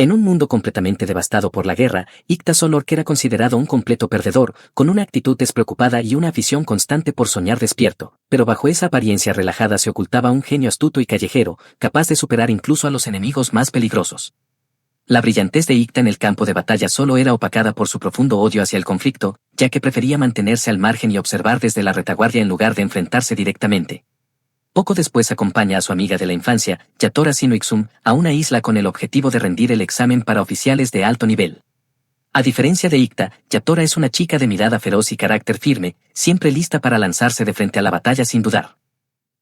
En un mundo completamente devastado por la guerra, Ikta Solork era considerado un completo perdedor, con una actitud despreocupada y una afición constante por soñar despierto, pero bajo esa apariencia relajada se ocultaba un genio astuto y callejero, capaz de superar incluso a los enemigos más peligrosos. La brillantez de Ikta en el campo de batalla solo era opacada por su profundo odio hacia el conflicto, ya que prefería mantenerse al margen y observar desde la retaguardia en lugar de enfrentarse directamente. Poco después acompaña a su amiga de la infancia, Yatora Sinuixum, a una isla con el objetivo de rendir el examen para oficiales de alto nivel. A diferencia de Ikta, Yatora es una chica de mirada feroz y carácter firme, siempre lista para lanzarse de frente a la batalla sin dudar.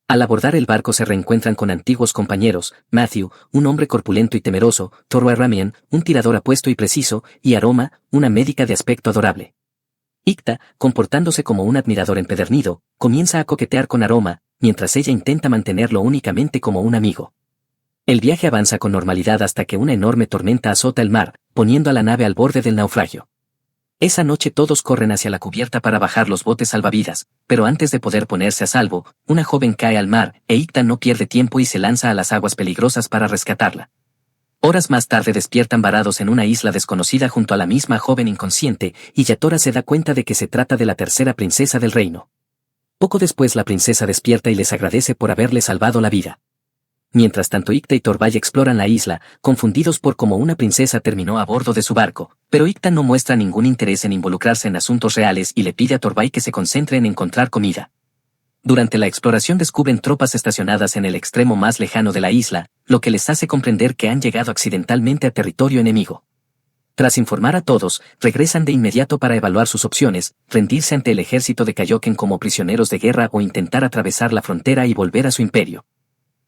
Al abordar el barco se reencuentran con antiguos compañeros, Matthew, un hombre corpulento y temeroso, Thorwa Ramian, un tirador apuesto y preciso, y Aroma, una médica de aspecto adorable. Ikta, comportándose como un admirador empedernido, comienza a coquetear con Aroma, mientras ella intenta mantenerlo únicamente como un amigo. El viaje avanza con normalidad hasta que una enorme tormenta azota el mar, poniendo a la nave al borde del naufragio. Esa noche todos corren hacia la cubierta para bajar los botes salvavidas, pero antes de poder ponerse a salvo, una joven cae al mar, e Ikta no pierde tiempo y se lanza a las aguas peligrosas para rescatarla. Horas más tarde despiertan varados en una isla desconocida junto a la misma joven inconsciente, y Yatora se da cuenta de que se trata de la tercera princesa del reino. Poco después la princesa despierta y les agradece por haberle salvado la vida. Mientras tanto Ikta y Torvald exploran la isla, confundidos por cómo una princesa terminó a bordo de su barco, pero Ikta no muestra ningún interés en involucrarse en asuntos reales y le pide a Torvald que se concentre en encontrar comida. Durante la exploración descubren tropas estacionadas en el extremo más lejano de la isla, lo que les hace comprender que han llegado accidentalmente a territorio enemigo. Tras informar a todos, regresan de inmediato para evaluar sus opciones, rendirse ante el ejército de Kaioken como prisioneros de guerra o intentar atravesar la frontera y volver a su imperio.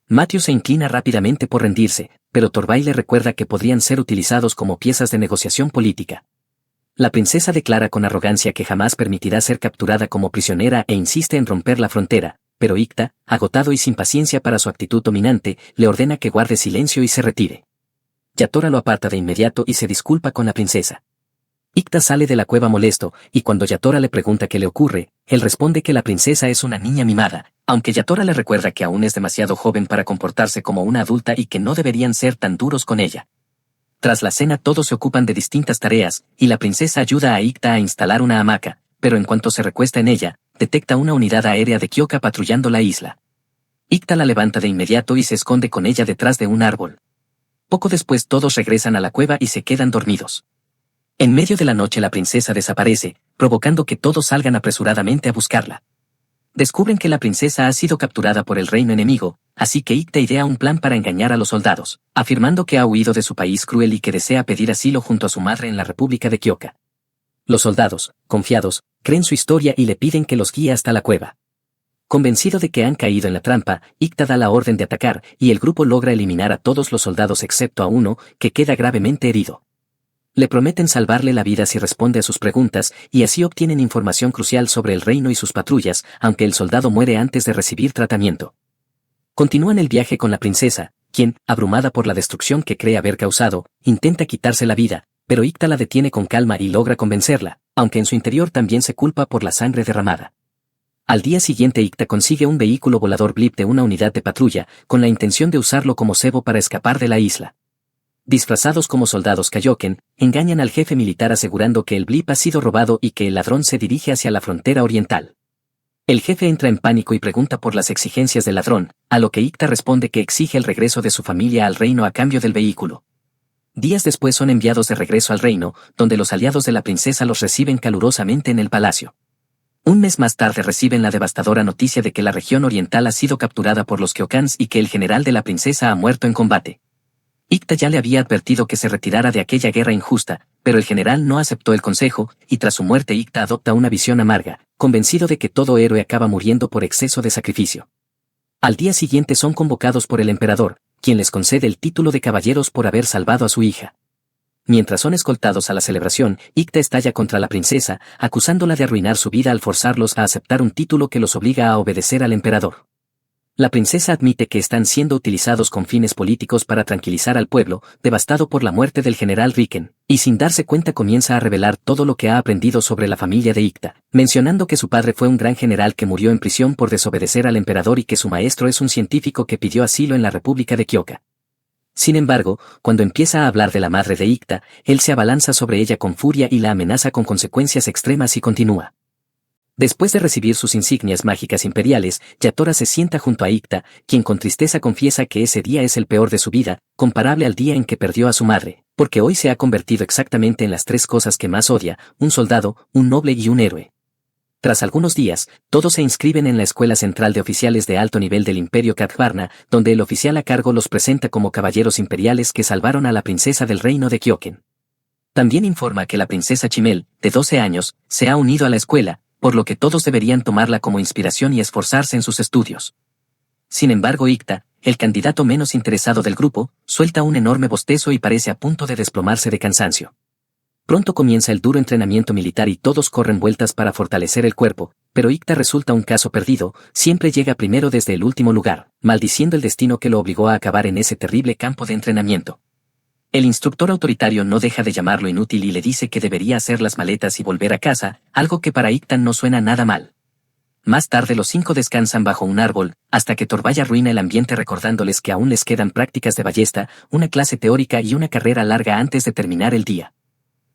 Matthew se inclina rápidamente por rendirse, pero Torvald le recuerda que podrían ser utilizados como piezas de negociación política. La princesa declara con arrogancia que jamás permitirá ser capturada como prisionera e insiste en romper la frontera, pero Ikta, agotado y sin paciencia para su actitud dominante, le ordena que guarde silencio y se retire. Yatora lo aparta de inmediato y se disculpa con la princesa. Ikta sale de la cueva molesto, y cuando Yatora le pregunta qué le ocurre, él responde que la princesa es una niña mimada, aunque Yatora le recuerda que aún es demasiado joven para comportarse como una adulta y que no deberían ser tan duros con ella. Tras la cena todos se ocupan de distintas tareas, y la princesa ayuda a Ikta a instalar una hamaca, pero en cuanto se recuesta en ella, detecta una unidad aérea de Kyoka patrullando la isla. Ikta la levanta de inmediato y se esconde con ella detrás de un árbol. Poco después todos regresan a la cueva y se quedan dormidos. En medio de la noche la princesa desaparece, provocando que todos salgan apresuradamente a buscarla. Descubren que la princesa ha sido capturada por el reino enemigo, así que Ikta idea un plan para engañar a los soldados, afirmando que ha huido de su país cruel y que desea pedir asilo junto a su madre en la República de Kyoka. Los soldados, confiados, creen su historia y le piden que los guíe hasta la cueva. Convencido de que han caído en la trampa, Ikta da la orden de atacar y el grupo logra eliminar a todos los soldados excepto a uno, que queda gravemente herido. Le prometen salvarle la vida si responde a sus preguntas, y así obtienen información crucial sobre el reino y sus patrullas, aunque el soldado muere antes de recibir tratamiento. Continúan el viaje con la princesa, quien, abrumada por la destrucción que cree haber causado, intenta quitarse la vida, pero Ikta la detiene con calma y logra convencerla, aunque en su interior también se culpa por la sangre derramada. Al día siguiente Ikta consigue un vehículo volador blip de una unidad de patrulla, con la intención de usarlo como cebo para escapar de la isla. Disfrazados como soldados Kaioken, engañan al jefe militar asegurando que el blip ha sido robado y que el ladrón se dirige hacia la frontera oriental. El jefe entra en pánico y pregunta por las exigencias del ladrón, a lo que Ikta responde que exige el regreso de su familia al reino a cambio del vehículo. Días después son enviados de regreso al reino, donde los aliados de la princesa los reciben calurosamente en el palacio. Un mes más tarde reciben la devastadora noticia de que la región oriental ha sido capturada por los Kyokans y que el general de la princesa ha muerto en combate. Ikta ya le había advertido que se retirara de aquella guerra injusta, pero el general no aceptó el consejo, y tras su muerte Ikta adopta una visión amarga, convencido de que todo héroe acaba muriendo por exceso de sacrificio. Al día siguiente son convocados por el emperador, quien les concede el título de caballeros por haber salvado a su hija. Mientras son escoltados a la celebración, Ikta estalla contra la princesa, acusándola de arruinar su vida al forzarlos a aceptar un título que los obliga a obedecer al emperador. La princesa admite que están siendo utilizados con fines políticos para tranquilizar al pueblo, devastado por la muerte del general Riken, y sin darse cuenta comienza a revelar todo lo que ha aprendido sobre la familia de Ikta, mencionando que su padre fue un gran general que murió en prisión por desobedecer al emperador y que su maestro es un científico que pidió asilo en la República de Kyoka. Sin embargo, cuando empieza a hablar de la madre de Icta, él se abalanza sobre ella con furia y la amenaza con consecuencias extremas y continúa. Después de recibir sus insignias mágicas imperiales, Yatora se sienta junto a Icta, quien con tristeza confiesa que ese día es el peor de su vida, comparable al día en que perdió a su madre, porque hoy se ha convertido exactamente en las tres cosas que más odia: un soldado, un noble y un héroe. Tras algunos días, todos se inscriben en la Escuela Central de Oficiales de Alto Nivel del Imperio Cadvarna, donde el oficial a cargo los presenta como caballeros imperiales que salvaron a la princesa del reino de Kyoken. También informa que la princesa Chimel, de 12 años, se ha unido a la escuela, por lo que todos deberían tomarla como inspiración y esforzarse en sus estudios. Sin embargo, Icta, el candidato menos interesado del grupo, suelta un enorme bostezo y parece a punto de desplomarse de cansancio. Pronto comienza el duro entrenamiento militar y todos corren vueltas para fortalecer el cuerpo, pero Icta resulta un caso perdido, siempre llega primero desde el último lugar, maldiciendo el destino que lo obligó a acabar en ese terrible campo de entrenamiento. El instructor autoritario no deja de llamarlo inútil y le dice que debería hacer las maletas y volver a casa, algo que para Icta no suena nada mal. Más tarde los 5 descansan bajo un árbol, hasta que Torvald arruina el ambiente recordándoles que aún les quedan prácticas de ballesta, una clase teórica y una carrera larga antes de terminar el día.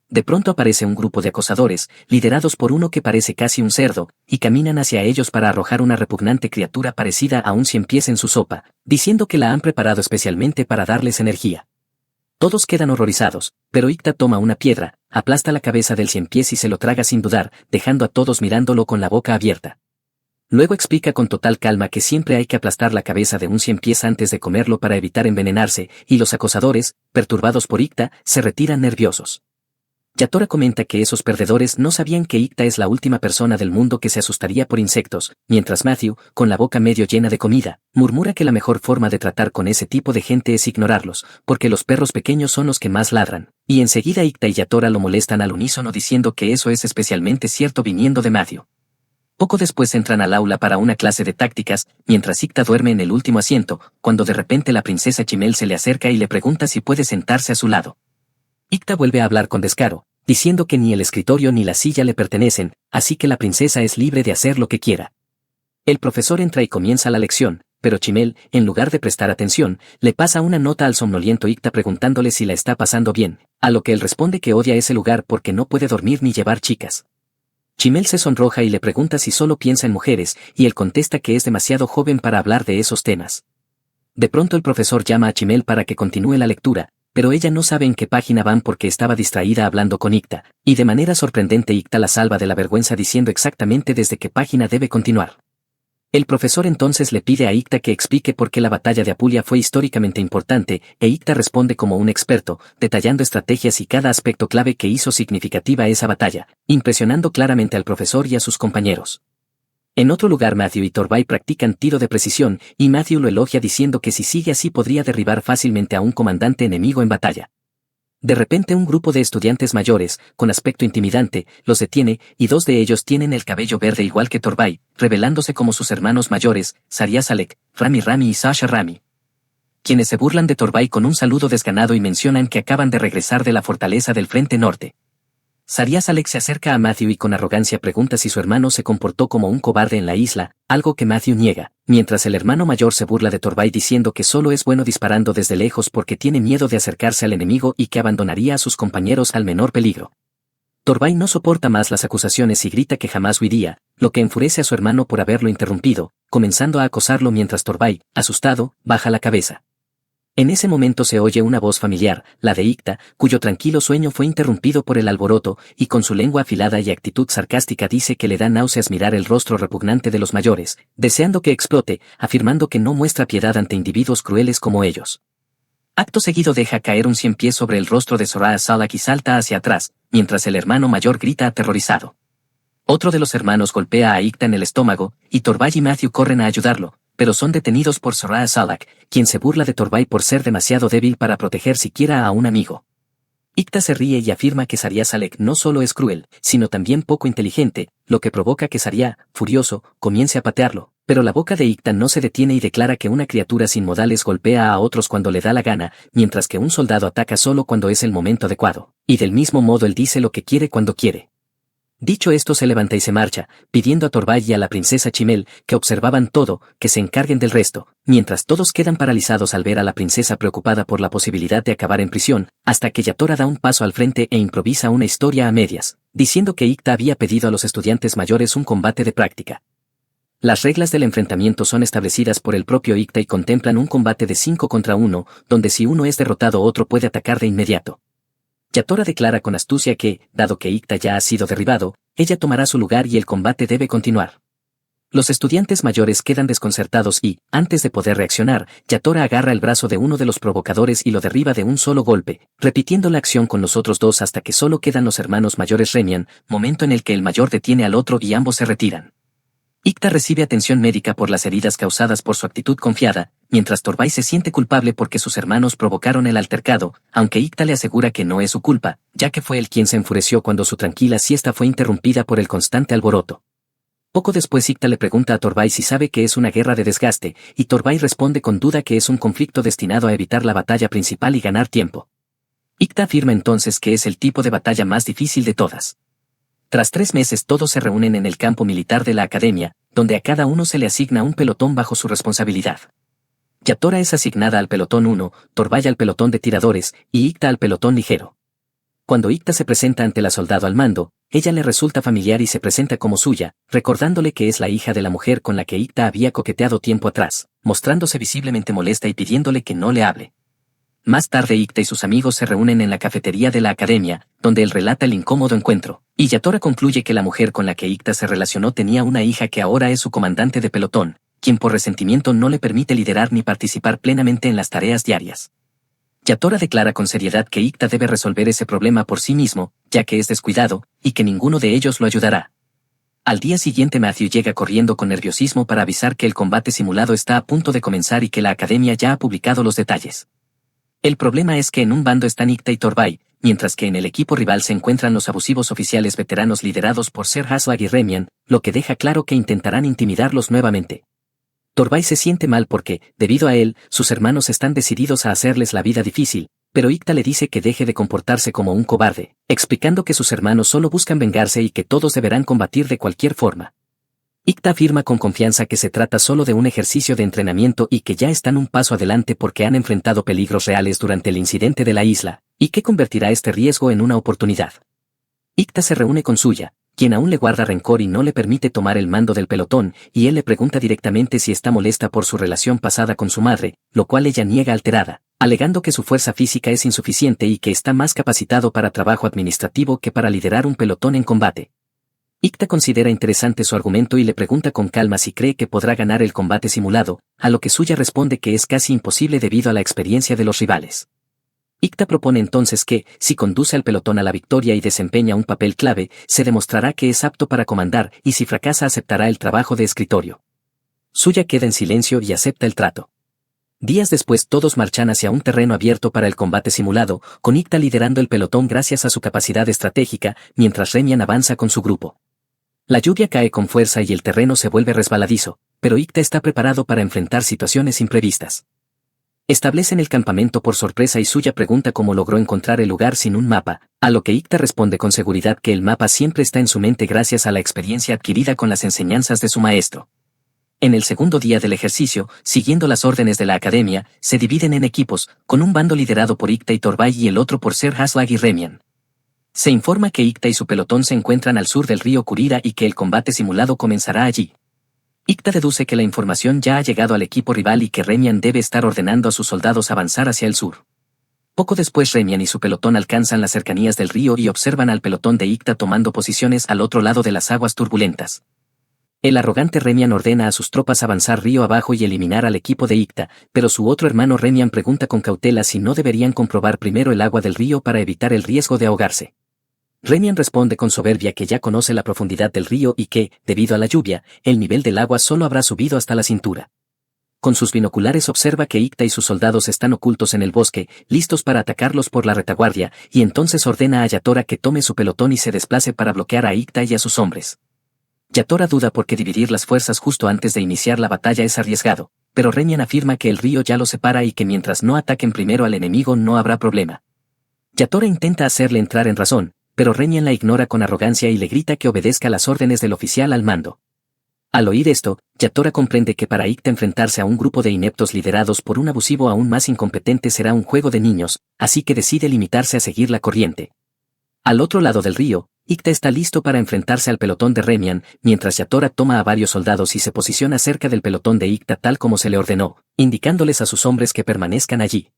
De pronto aparece un grupo de acosadores, liderados por uno que parece casi un cerdo, y caminan hacia ellos para arrojar una repugnante criatura parecida a un ciempiés en su sopa, diciendo que la han preparado especialmente para darles energía. Todos quedan horrorizados, pero Icta toma una piedra, aplasta la cabeza del ciempiés y se lo traga sin dudar, dejando a todos mirándolo con la boca abierta. Luego explica con total calma que siempre hay que aplastar la cabeza de un ciempiés antes de comerlo para evitar envenenarse, y los acosadores, perturbados por Icta, se retiran nerviosos. Yatora comenta que esos perdedores no sabían que Icta es la última persona del mundo que se asustaría por insectos, mientras Matthew, con la boca medio llena de comida, murmura que la mejor forma de tratar con ese tipo de gente es ignorarlos, porque los perros pequeños son los que más ladran, y enseguida Icta y Yatora lo molestan al unísono diciendo que eso es especialmente cierto viniendo de Matthew. Poco después entran al aula para una clase de tácticas, mientras Icta duerme en el último asiento, cuando de repente la princesa Chimel se le acerca y le pregunta si puede sentarse a su lado. Icta vuelve a hablar con descaro, diciendo que ni el escritorio ni la silla le pertenecen, así que la princesa es libre de hacer lo que quiera. El profesor entra y comienza la lección, pero Chimel, en lugar de prestar atención, le pasa una nota al somnoliento Icta preguntándole si la está pasando bien, a lo que él responde que odia ese lugar porque no puede dormir ni llevar chicas. Chimel se sonroja y le pregunta si solo piensa en mujeres, y él contesta que es demasiado joven para hablar de esos temas. De pronto el profesor llama a Chimel para que continúe la lectura, pero ella no sabe en qué página van porque estaba distraída hablando con Icta, y de manera sorprendente Icta la salva de la vergüenza diciendo exactamente desde qué página debe continuar. El profesor entonces le pide a Icta que explique por qué la batalla de Apulia fue históricamente importante, e Icta responde como un experto, detallando estrategias y cada aspecto clave que hizo significativa esa batalla, impresionando claramente al profesor y a sus compañeros. En otro lugar Matthew y Torvald practican tiro de precisión, y Matthew lo elogia diciendo que si sigue así podría derribar fácilmente a un comandante enemigo en batalla. De repente un grupo de estudiantes mayores, con aspecto intimidante, los detiene, y 2 de ellos tienen el cabello verde igual que Torvald, revelándose como sus hermanos mayores, Saria Salek, Rami Rami y Sasha Rami, quienes se burlan de Torvald con un saludo desganado y mencionan que acaban de regresar de la fortaleza del Frente Norte. Saria Salek se acerca a Matthew y con arrogancia pregunta si su hermano se comportó como un cobarde en la isla, algo que Matthew niega, mientras el hermano mayor se burla de Torvald diciendo que solo es bueno disparando desde lejos porque tiene miedo de acercarse al enemigo y que abandonaría a sus compañeros al menor peligro. Torvald no soporta más las acusaciones y grita que jamás huiría, lo que enfurece a su hermano por haberlo interrumpido, comenzando a acosarlo mientras Torvald, asustado, baja la cabeza. En ese momento se oye una voz familiar, la de Icta, cuyo tranquilo sueño fue interrumpido por el alboroto, y con su lengua afilada y actitud sarcástica dice que le da náuseas mirar el rostro repugnante de los mayores, deseando que explote, afirmando que no muestra piedad ante individuos crueles como ellos. Acto seguido deja caer un ciempiés sobre el rostro de Soraya Salak y salta hacia atrás, mientras el hermano mayor grita aterrorizado. Otro de los hermanos golpea a Icta en el estómago, y Torvald y Matthew corren a ayudarlo, pero son detenidos por Soraya Salak, quien se burla de Torvald por ser demasiado débil para proteger siquiera a un amigo. Icta se ríe y afirma que Saria Salek no solo es cruel, sino también poco inteligente, lo que provoca que Saria, furioso, comience a patearlo, pero la boca de Icta no se detiene y declara que una criatura sin modales golpea a otros cuando le da la gana, mientras que un soldado ataca solo cuando es el momento adecuado, y del mismo modo él dice lo que quiere cuando quiere. Dicho esto se levanta y se marcha, pidiendo a Torvald y a la princesa Chimel, que observaban todo, que se encarguen del resto, mientras todos quedan paralizados al ver a la princesa preocupada por la posibilidad de acabar en prisión, hasta que Yatora da un paso al frente e improvisa una historia a medias, diciendo que Ikta había pedido a los estudiantes mayores un combate de práctica. Las reglas del enfrentamiento son establecidas por el propio Ikta y contemplan un combate de 5 contra 1, donde si uno es derrotado otro puede atacar de inmediato. Yatora declara con astucia que, dado que Ikta ya ha sido derribado, ella tomará su lugar y el combate debe continuar. Los estudiantes mayores quedan desconcertados y, antes de poder reaccionar, Yatora agarra el brazo de uno de los provocadores y lo derriba de un solo golpe, repitiendo la acción con los otros dos hasta que solo quedan los hermanos mayores Remian, momento en el que el mayor detiene al otro y ambos se retiran. Ikta recibe atención médica por las heridas causadas por su actitud confiada, mientras Torvald se siente culpable porque sus hermanos provocaron el altercado, aunque Ikta le asegura que no es su culpa, ya que fue él quien se enfureció cuando su tranquila siesta fue interrumpida por el constante alboroto. Poco después Ikta le pregunta a Torvald si sabe que es una guerra de desgaste, y Torvald responde con duda que es un conflicto destinado a evitar la batalla principal y ganar tiempo. Ikta afirma entonces que es el tipo de batalla más difícil de todas. Tras 3 meses todos se reúnen en el campo militar de la academia, donde a cada uno se le asigna un pelotón bajo su responsabilidad. Yatora es asignada al pelotón 1, Torvald al pelotón de tiradores, y Ikta al pelotón ligero. Cuando Ikta se presenta ante la soldado al mando, ella le resulta familiar y se presenta como suya, recordándole que es la hija de la mujer con la que Ikta había coqueteado tiempo atrás, mostrándose visiblemente molesta y pidiéndole que no le hable. Más tarde Ikta y sus amigos se reúnen en la cafetería de la academia, donde él relata el incómodo encuentro, y Yatora concluye que la mujer con la que Ikta se relacionó tenía una hija que ahora es su comandante de pelotón, quien por resentimiento no le permite liderar ni participar plenamente en las tareas diarias. Yatora declara con seriedad que Ikta debe resolver ese problema por sí mismo, ya que es descuidado, y que ninguno de ellos lo ayudará. Al día siguiente Matthew llega corriendo con nerviosismo para avisar que el combate simulado está a punto de comenzar y que la academia ya ha publicado los detalles. El problema es que en un bando están Ikta y Torvald, mientras que en el equipo rival se encuentran los abusivos oficiales veteranos liderados por Ser Haslag y Remian, lo que deja claro que intentarán intimidarlos nuevamente. Torvald se siente mal porque, debido a él, sus hermanos están decididos a hacerles la vida difícil, pero Ikta le dice que deje de comportarse como un cobarde, explicando que sus hermanos solo buscan vengarse y que todos deberán combatir de cualquier forma. Ikta afirma con confianza que se trata solo de un ejercicio de entrenamiento y que ya están un paso adelante porque han enfrentado peligros reales durante el incidente de la isla, y que convertirá este riesgo en una oportunidad. Ikta se reúne con Suya, quien aún le guarda rencor y no le permite tomar el mando del pelotón, y él le pregunta directamente si está molesta por su relación pasada con su madre, lo cual ella niega alterada, alegando que su fuerza física es insuficiente y que está más capacitado para trabajo administrativo que para liderar un pelotón en combate. Ikta considera interesante su argumento y le pregunta con calma si cree que podrá ganar el combate simulado, a lo que Suya responde que es casi imposible debido a la experiencia de los rivales. Ikta propone entonces que, si conduce al pelotón a la victoria y desempeña un papel clave, se demostrará que es apto para comandar y si fracasa aceptará el trabajo de escritorio. Suya queda en silencio y acepta el trato. Días después todos marchan hacia un terreno abierto para el combate simulado, con Ikta liderando el pelotón gracias a su capacidad estratégica, mientras Remian avanza con su grupo. La lluvia cae con fuerza y el terreno se vuelve resbaladizo, pero Ikta está preparado para enfrentar situaciones imprevistas. Establecen el campamento por sorpresa y Suya pregunta cómo logró encontrar el lugar sin un mapa, a lo que Ikta responde con seguridad que el mapa siempre está en su mente gracias a la experiencia adquirida con las enseñanzas de su maestro. En el segundo día del ejercicio, siguiendo las órdenes de la academia, se dividen en equipos, con un bando liderado por Ikta y Torvald y el otro por Ser Haslag y Remian. Se informa que Ikta y su pelotón se encuentran al sur del río Kurira y que el combate simulado comenzará allí. Ikta deduce que la información ya ha llegado al equipo rival y que Remian debe estar ordenando a sus soldados avanzar hacia el sur. Poco después Remian y su pelotón alcanzan las cercanías del río y observan al pelotón de Ikta tomando posiciones al otro lado de las aguas turbulentas. El arrogante Remian ordena a sus tropas avanzar río abajo y eliminar al equipo de Ikta, pero su otro hermano Remian pregunta con cautela si no deberían comprobar primero el agua del río para evitar el riesgo de ahogarse. Remian responde con soberbia que ya conoce la profundidad del río y que, debido a la lluvia, el nivel del agua solo habrá subido hasta la cintura. Con sus binoculares observa que Ikta y sus soldados están ocultos en el bosque, listos para atacarlos por la retaguardia, y entonces ordena a Yatora que tome su pelotón y se desplace para bloquear a Ikta y a sus hombres. Yatora duda porque dividir las fuerzas justo antes de iniciar la batalla es arriesgado, pero Remian afirma que el río ya los separa y que mientras no ataquen primero al enemigo no habrá problema. Yatora intenta hacerle entrar en razón, pero Remian la ignora con arrogancia y le grita que obedezca las órdenes del oficial al mando. Al oír esto, Yatora comprende que para Ikta enfrentarse a un grupo de ineptos liderados por un abusivo aún más incompetente será un juego de niños, así que decide limitarse a seguir la corriente. Al otro lado del río, Ikta está listo para enfrentarse al pelotón de Remian, mientras Yatora toma a varios soldados y se posiciona cerca del pelotón de Ikta tal como se le ordenó, indicándoles a sus hombres que permanezcan allí.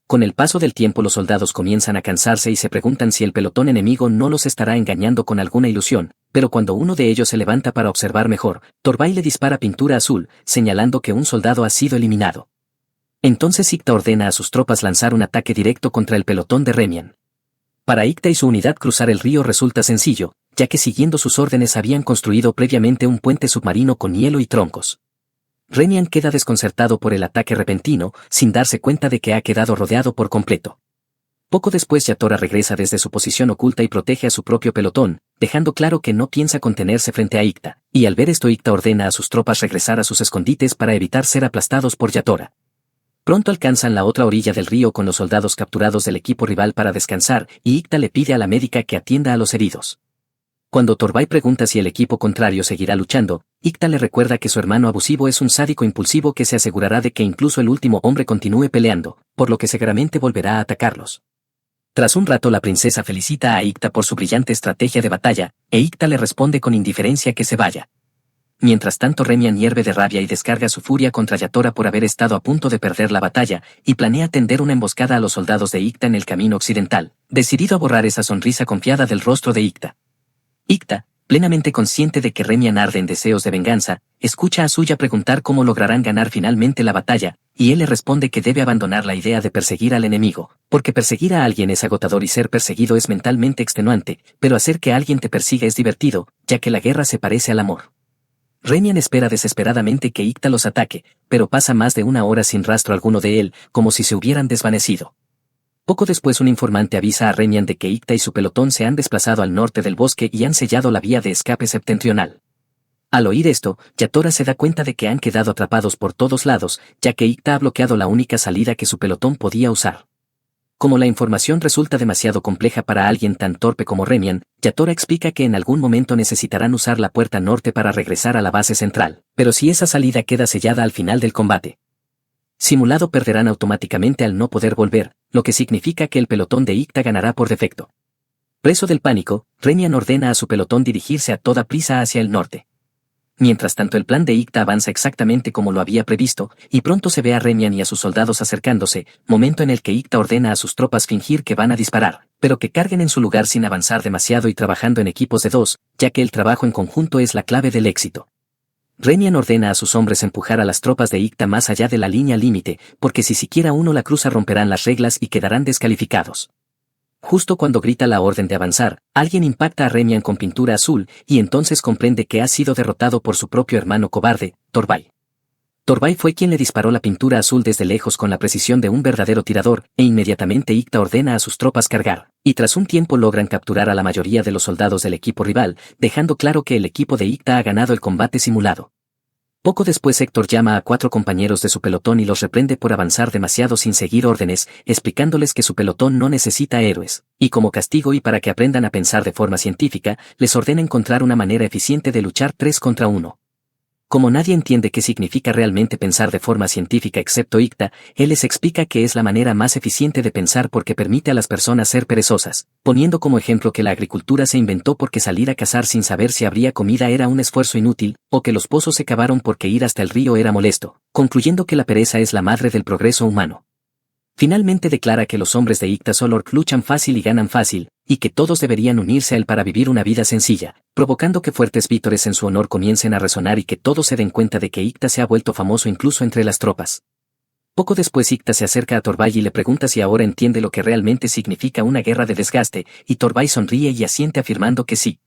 Con el paso del tiempo los soldados comienzan a cansarse y se preguntan si el pelotón enemigo no los estará engañando con alguna ilusión, pero cuando uno de ellos se levanta para observar mejor, Torvald le dispara pintura azul, señalando que un soldado ha sido eliminado. Entonces Ikta ordena a sus tropas lanzar un ataque directo contra el pelotón de Remian. Para Ikta y su unidad cruzar el río resulta sencillo, ya que siguiendo sus órdenes habían construido previamente un puente submarino con hielo y troncos. Remian queda desconcertado por el ataque repentino, sin darse cuenta de que ha quedado rodeado por completo. Poco después Yatora regresa desde su posición oculta y protege a su propio pelotón, dejando claro que no piensa contenerse frente a Ikta, y al ver esto Ikta ordena a sus tropas regresar a sus escondites para evitar ser aplastados por Yatora. Pronto alcanzan la otra orilla del río con los soldados capturados del equipo rival para descansar, y Ikta le pide a la médica que atienda a los heridos. Cuando Torvald pregunta si el equipo contrario seguirá luchando, Ikta le recuerda que su hermano abusivo es un sádico impulsivo que se asegurará de que incluso el último hombre continúe peleando, por lo que seguramente volverá a atacarlos. Tras un rato la princesa felicita a Ikta por su brillante estrategia de batalla, e Ikta le responde con indiferencia que se vaya. Mientras tanto Remian hierve de rabia y descarga su furia contra Yatora por haber estado a punto de perder la batalla, y planea tender una emboscada a los soldados de Ikta en el camino occidental, decidido a borrar esa sonrisa confiada del rostro de Ikta. Ikta, plenamente consciente de que Remian arde en deseos de venganza, escucha a Suya preguntar cómo lograrán ganar finalmente la batalla, y él le responde que debe abandonar la idea de perseguir al enemigo, porque perseguir a alguien es agotador y ser perseguido es mentalmente extenuante, pero hacer que alguien te persiga es divertido, ya que la guerra se parece al amor. Remian espera desesperadamente que Ikta los ataque, pero pasa más de una hora sin rastro alguno de él, como si se hubieran desvanecido. Poco después un informante avisa a Remian de que Ikta y su pelotón se han desplazado al norte del bosque y han sellado la vía de escape septentrional. Al oír esto, Yatora se da cuenta de que han quedado atrapados por todos lados, ya que Ikta ha bloqueado la única salida que su pelotón podía usar. Como la información resulta demasiado compleja para alguien tan torpe como Remian, Yatora explica que en algún momento necesitarán usar la puerta norte para regresar a la base central, pero si esa salida queda sellada al final del combate, simulado perderán automáticamente al no poder volver, lo que significa que el pelotón de Ikta ganará por defecto. Preso del pánico, Remian ordena a su pelotón dirigirse a toda prisa hacia el norte. Mientras tanto el plan de Ikta avanza exactamente como lo había previsto, y pronto se ve a Remian y a sus soldados acercándose, momento en el que Ikta ordena a sus tropas fingir que van a disparar, pero que carguen en su lugar sin avanzar demasiado y trabajando en equipos de dos, ya que el trabajo en conjunto es la clave del éxito. Remian ordena a sus hombres empujar a las tropas de Ikta más allá de la línea límite, porque si siquiera uno la cruza romperán las reglas y quedarán descalificados. Justo cuando grita la orden de avanzar, alguien impacta a Remian con pintura azul, y entonces comprende que ha sido derrotado por su propio hermano cobarde, Torvald. Torvald fue quien le disparó la pintura azul desde lejos con la precisión de un verdadero tirador, e inmediatamente Ikta ordena a sus tropas cargar, y tras un tiempo logran capturar a la mayoría de los soldados del equipo rival, dejando claro que el equipo de Ikta ha ganado el combate simulado. Poco después Héctor llama a 4 compañeros de su pelotón y los reprende por avanzar demasiado sin seguir órdenes, explicándoles que su pelotón no necesita héroes, y como castigo y para que aprendan a pensar de forma científica, les ordena encontrar una manera eficiente de luchar 3 contra 1. Como nadie entiende qué significa realmente pensar de forma científica excepto Ikta, él les explica que es la manera más eficiente de pensar porque permite a las personas ser perezosas, poniendo como ejemplo que la agricultura se inventó porque salir a cazar sin saber si habría comida era un esfuerzo inútil, o que los pozos se cavaron porque ir hasta el río era molesto, concluyendo que la pereza es la madre del progreso humano. Finalmente declara que los hombres de Ikta solo luchan fácil y ganan fácil, y que todos deberían unirse a él para vivir una vida sencilla, provocando que fuertes vítores en su honor comiencen a resonar y que todos se den cuenta de que Ikta se ha vuelto famoso incluso entre las tropas. Poco después Ikta se acerca a Torvald y le pregunta si ahora entiende lo que realmente significa una guerra de desgaste, y Torvald sonríe y asiente afirmando que sí.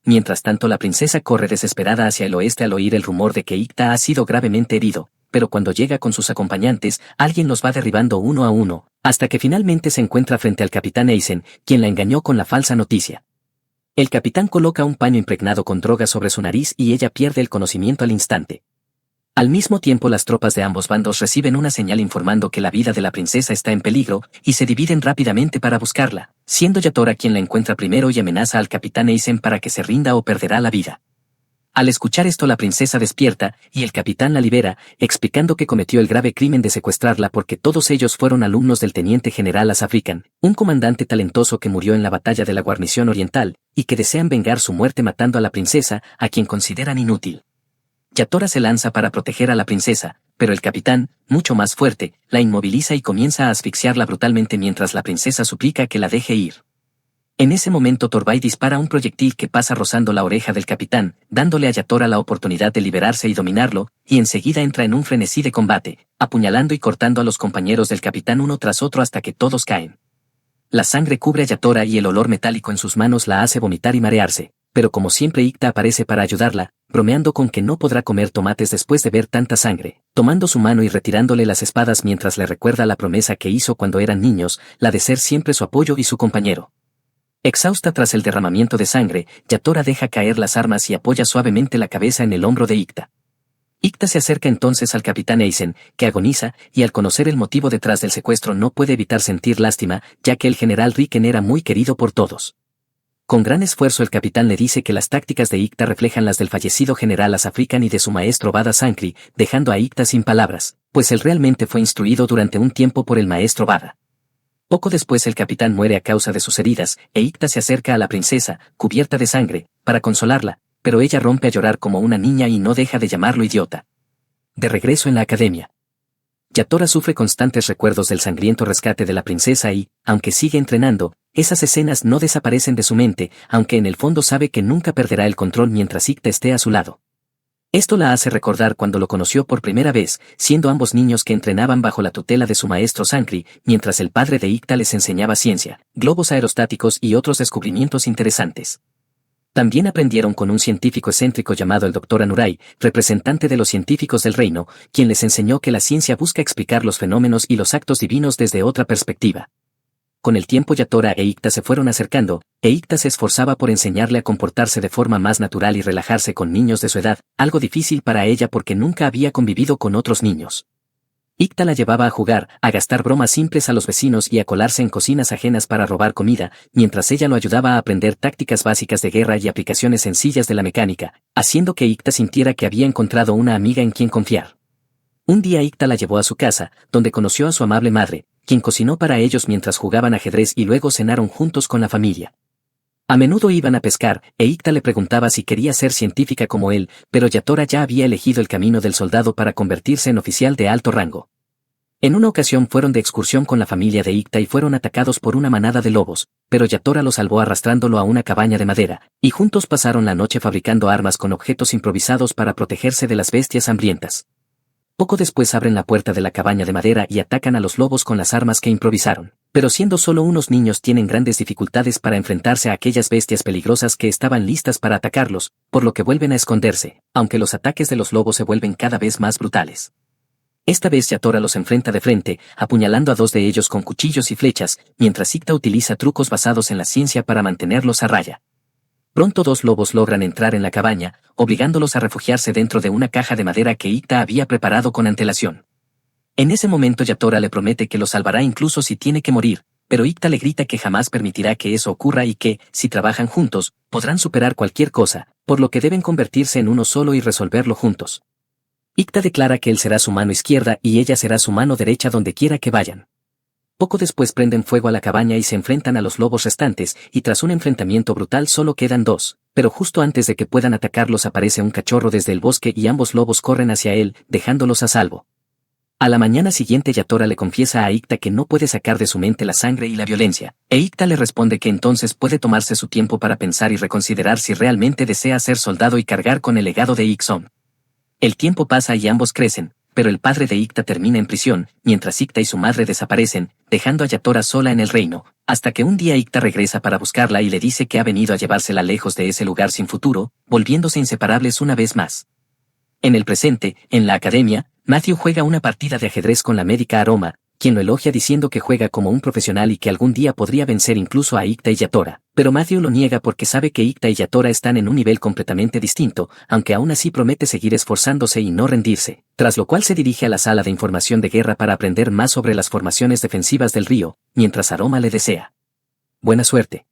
Mientras tanto la princesa corre desesperada hacia el oeste al oír el rumor de que Ikta ha sido gravemente herido, pero cuando llega con sus acompañantes, alguien los va derribando uno a uno, hasta que finalmente se encuentra frente al capitán Eisen, quien la engañó con la falsa noticia. El capitán coloca un paño impregnado con droga sobre su nariz y ella pierde el conocimiento al instante. Al mismo tiempo las tropas de ambos bandos reciben una señal informando que la vida de la princesa está en peligro, y se dividen rápidamente para buscarla, siendo Yatora quien la encuentra primero y amenaza al capitán Eisen para que se rinda o perderá la vida. Al escuchar esto la princesa despierta, y el capitán la libera, explicando que cometió el grave crimen de secuestrarla porque todos ellos fueron alumnos del teniente general Azafrican, un comandante talentoso que murió en la batalla de la guarnición oriental, y que desean vengar su muerte matando a la princesa, a quien consideran inútil. Yatora se lanza para proteger a la princesa, pero el capitán, mucho más fuerte, la inmoviliza y comienza a asfixiarla brutalmente mientras la princesa suplica que la deje ir. En ese momento Torbay dispara un proyectil que pasa rozando la oreja del capitán, dándole a Yatora la oportunidad de liberarse y dominarlo, y enseguida entra en un frenesí de combate, apuñalando y cortando a los compañeros del capitán uno tras otro hasta que todos caen. La sangre cubre a Yatora y el olor metálico en sus manos la hace vomitar y marearse, pero como siempre Ikta aparece para ayudarla, bromeando con que no podrá comer tomates después de ver tanta sangre, tomando su mano y retirándole las espadas mientras le recuerda la promesa que hizo cuando eran niños, la de ser siempre su apoyo y su compañero. Exhausta tras el derramamiento de sangre, Yatora deja caer las armas y apoya suavemente la cabeza en el hombro de Ikta. Ikta se acerca entonces al capitán Eisen, que agoniza, y al conocer el motivo detrás del secuestro no puede evitar sentir lástima, ya que el general Riken era muy querido por todos. Con gran esfuerzo el capitán le dice que las tácticas de Ikta reflejan las del fallecido general Azafrican y de su maestro Bada Sankri, dejando a Ikta sin palabras, pues él realmente fue instruido durante un tiempo por el maestro Bada. Poco después el capitán muere a causa de sus heridas, e Ikta se acerca a la princesa, cubierta de sangre, para consolarla, pero ella rompe a llorar como una niña y no deja de llamarlo idiota. De regreso en la academia, Yatora sufre constantes recuerdos del sangriento rescate de la princesa y, aunque sigue entrenando, esas escenas no desaparecen de su mente, aunque en el fondo sabe que nunca perderá el control mientras Ikta esté a su lado. Esto la hace recordar cuando lo conoció por primera vez, siendo ambos niños que entrenaban bajo la tutela de su maestro Sankri, mientras el padre de Ikta les enseñaba ciencia, globos aerostáticos y otros descubrimientos interesantes. También aprendieron con un científico excéntrico llamado el Dr. Anurai, representante de los científicos del reino, quien les enseñó que la ciencia busca explicar los fenómenos y los actos divinos desde otra perspectiva. Con el tiempo Yatora e Ikta se fueron acercando, e Ikta se esforzaba por enseñarle a comportarse de forma más natural y relajarse con niños de su edad, algo difícil para ella porque nunca había convivido con otros niños. Ikta la llevaba a jugar, a gastar bromas simples a los vecinos y a colarse en cocinas ajenas para robar comida, mientras ella lo ayudaba a aprender tácticas básicas de guerra y aplicaciones sencillas de la mecánica, haciendo que Ikta sintiera que había encontrado una amiga en quien confiar. Un día Ikta la llevó a su casa, donde conoció a su amable madre, quien cocinó para ellos mientras jugaban ajedrez y luego cenaron juntos con la familia. A menudo iban a pescar, e Ikta le preguntaba si quería ser científica como él, pero Yatora ya había elegido el camino del soldado para convertirse en oficial de alto rango. En una ocasión fueron de excursión con la familia de Ikta y fueron atacados por una manada de lobos, pero Yatora los salvó arrastrándolo a una cabaña de madera, y juntos pasaron la noche fabricando armas con objetos improvisados para protegerse de las bestias hambrientas. Poco después abren la puerta de la cabaña de madera y atacan a los lobos con las armas que improvisaron, pero siendo solo unos niños tienen grandes dificultades para enfrentarse a aquellas bestias peligrosas que estaban listas para atacarlos, por lo que vuelven a esconderse, aunque los ataques de los lobos se vuelven cada vez más brutales. Esta vez Yatora los enfrenta de frente, apuñalando a 2 de ellos con cuchillos y flechas, mientras Ikta utiliza trucos basados en la ciencia para mantenerlos a raya. Pronto 2 lobos logran entrar en la cabaña, obligándolos a refugiarse dentro de una caja de madera que Ikta había preparado con antelación. En ese momento Yatora le promete que lo salvará incluso si tiene que morir, pero Ikta le grita que jamás permitirá que eso ocurra y que, si trabajan juntos, podrán superar cualquier cosa, por lo que deben convertirse en uno solo y resolverlo juntos. Ikta declara que él será su mano izquierda y ella será su mano derecha donde quiera que vayan. Poco después prenden fuego a la cabaña y se enfrentan a los lobos restantes, y tras un enfrentamiento brutal solo quedan 2, pero justo antes de que puedan atacarlos aparece un cachorro desde el bosque y ambos lobos corren hacia él, dejándolos a salvo. A la mañana siguiente Yatora le confiesa a Ikta que no puede sacar de su mente la sangre y la violencia, e Ikta le responde que entonces puede tomarse su tiempo para pensar y reconsiderar si realmente desea ser soldado y cargar con el legado de Ikson. El tiempo pasa y ambos crecen, pero el padre de Ikta termina en prisión, mientras Ikta y su madre desaparecen, dejando a Yatora sola en el reino, hasta que un día Ikta regresa para buscarla y le dice que ha venido a llevársela lejos de ese lugar sin futuro, volviéndose inseparables una vez más. En el presente, en la academia, Matthew juega una partida de ajedrez con la médica Aroma, quien lo elogia diciendo que juega como un profesional y que algún día podría vencer incluso a Ikta y Yatora, pero Matthew lo niega porque sabe que Ikta y Yatora están en un nivel completamente distinto, aunque aún así promete seguir esforzándose y no rendirse, tras lo cual se dirige a la sala de información de guerra para aprender más sobre las formaciones defensivas del río, mientras Aroma le desea buena suerte.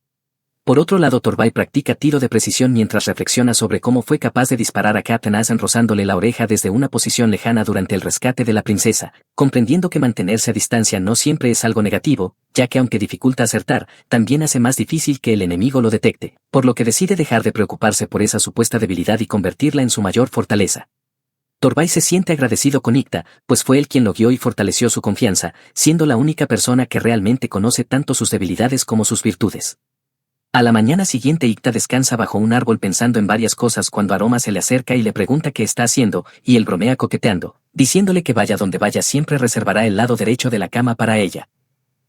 Por otro lado, Torvald practica tiro de precisión mientras reflexiona sobre cómo fue capaz de disparar a Captain Asen rozándole la oreja desde una posición lejana durante el rescate de la princesa, comprendiendo que mantenerse a distancia no siempre es algo negativo, ya que aunque dificulta acertar, también hace más difícil que el enemigo lo detecte, por lo que decide dejar de preocuparse por esa supuesta debilidad y convertirla en su mayor fortaleza. Torvald se siente agradecido con Ikta, pues fue él quien lo guió y fortaleció su confianza, siendo la única persona que realmente conoce tanto sus debilidades como sus virtudes. A la mañana siguiente Ikta descansa bajo un árbol pensando en varias cosas cuando Aroma se le acerca y le pregunta qué está haciendo, y él bromea coqueteando, diciéndole que vaya donde vaya siempre reservará el lado derecho de la cama para ella.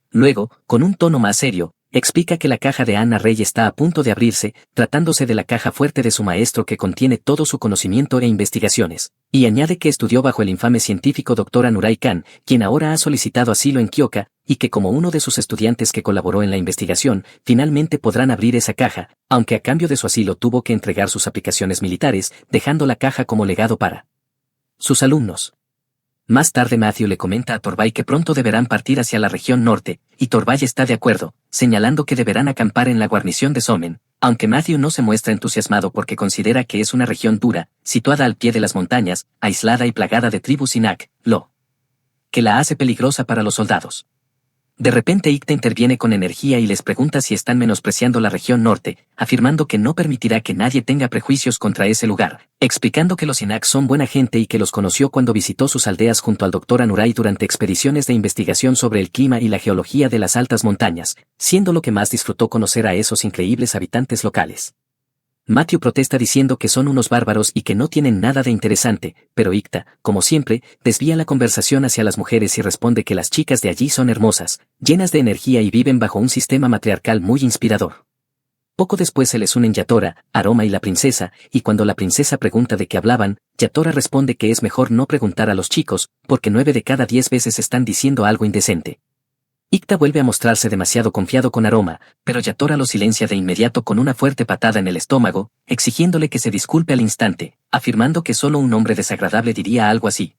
Luego, con un tono más serio, explica que la caja de Anna Rey está a punto de abrirse, tratándose de la caja fuerte de su maestro que contiene todo su conocimiento e investigaciones, y añade que estudió bajo el infame científico Dr. Anurai Khan, quien ahora ha solicitado asilo en Kyoka, y que como uno de sus estudiantes que colaboró en la investigación, finalmente podrán abrir esa caja, aunque a cambio de su asilo tuvo que entregar sus aplicaciones militares, dejando la caja como legado para sus alumnos. Más tarde Matthew le comenta a Torvald que pronto deberán partir hacia la región norte, y Torvald está de acuerdo, señalando que deberán acampar en la guarnición de Somen, aunque Matthew no se muestra entusiasmado porque considera que es una región dura, situada al pie de las montañas, aislada y plagada de tribus Inak, lo que la hace peligrosa para los soldados. De repente Ikta interviene con energía y les pregunta si están menospreciando la región norte, afirmando que no permitirá que nadie tenga prejuicios contra ese lugar, explicando que los Inak son buena gente y que los conoció cuando visitó sus aldeas junto al Dr. Anurai durante expediciones de investigación sobre el clima y la geología de las altas montañas, siendo lo que más disfrutó conocer a esos increíbles habitantes locales. Matthew protesta diciendo que son unos bárbaros y que no tienen nada de interesante, pero Ikta, como siempre, desvía la conversación hacia las mujeres y responde que las chicas de allí son hermosas, llenas de energía y viven bajo un sistema matriarcal muy inspirador. Poco después se les unen Yatora, Aroma y la princesa, y cuando la princesa pregunta de qué hablaban, Yatora responde que es mejor no preguntar a los chicos, porque 9 de cada 10 veces están diciendo algo indecente. Ikta vuelve a mostrarse demasiado confiado con Aroma, pero Yatora lo silencia de inmediato con una fuerte patada en el estómago, exigiéndole que se disculpe al instante, afirmando que solo un hombre desagradable diría algo así.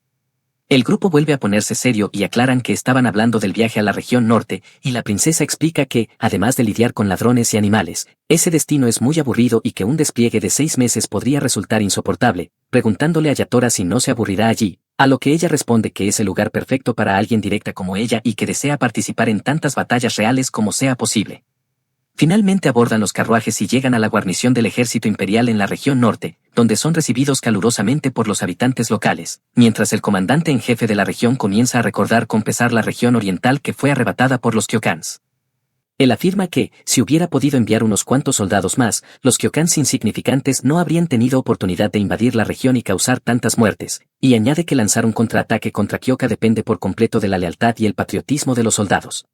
El grupo vuelve a ponerse serio y aclaran que estaban hablando del viaje a la región norte, y la princesa explica que, además de lidiar con ladrones y animales, ese destino es muy aburrido y que un despliegue de 6 meses podría resultar insoportable, preguntándole a Yatora si no se aburrirá allí, a lo que ella responde que es el lugar perfecto para alguien directa como ella y que desea participar en tantas batallas reales como sea posible. Finalmente abordan los carruajes y llegan a la guarnición del ejército imperial en la región norte, donde son recibidos calurosamente por los habitantes locales, mientras el comandante en jefe de la región comienza a recordar con pesar la región oriental que fue arrebatada por los Kyokans. Él afirma que, si hubiera podido enviar unos cuantos soldados más, los Kyokans insignificantes no habrían tenido oportunidad de invadir la región y causar tantas muertes, y añade que lanzar un contraataque contra Kyoka depende por completo de la lealtad y el patriotismo de los soldados.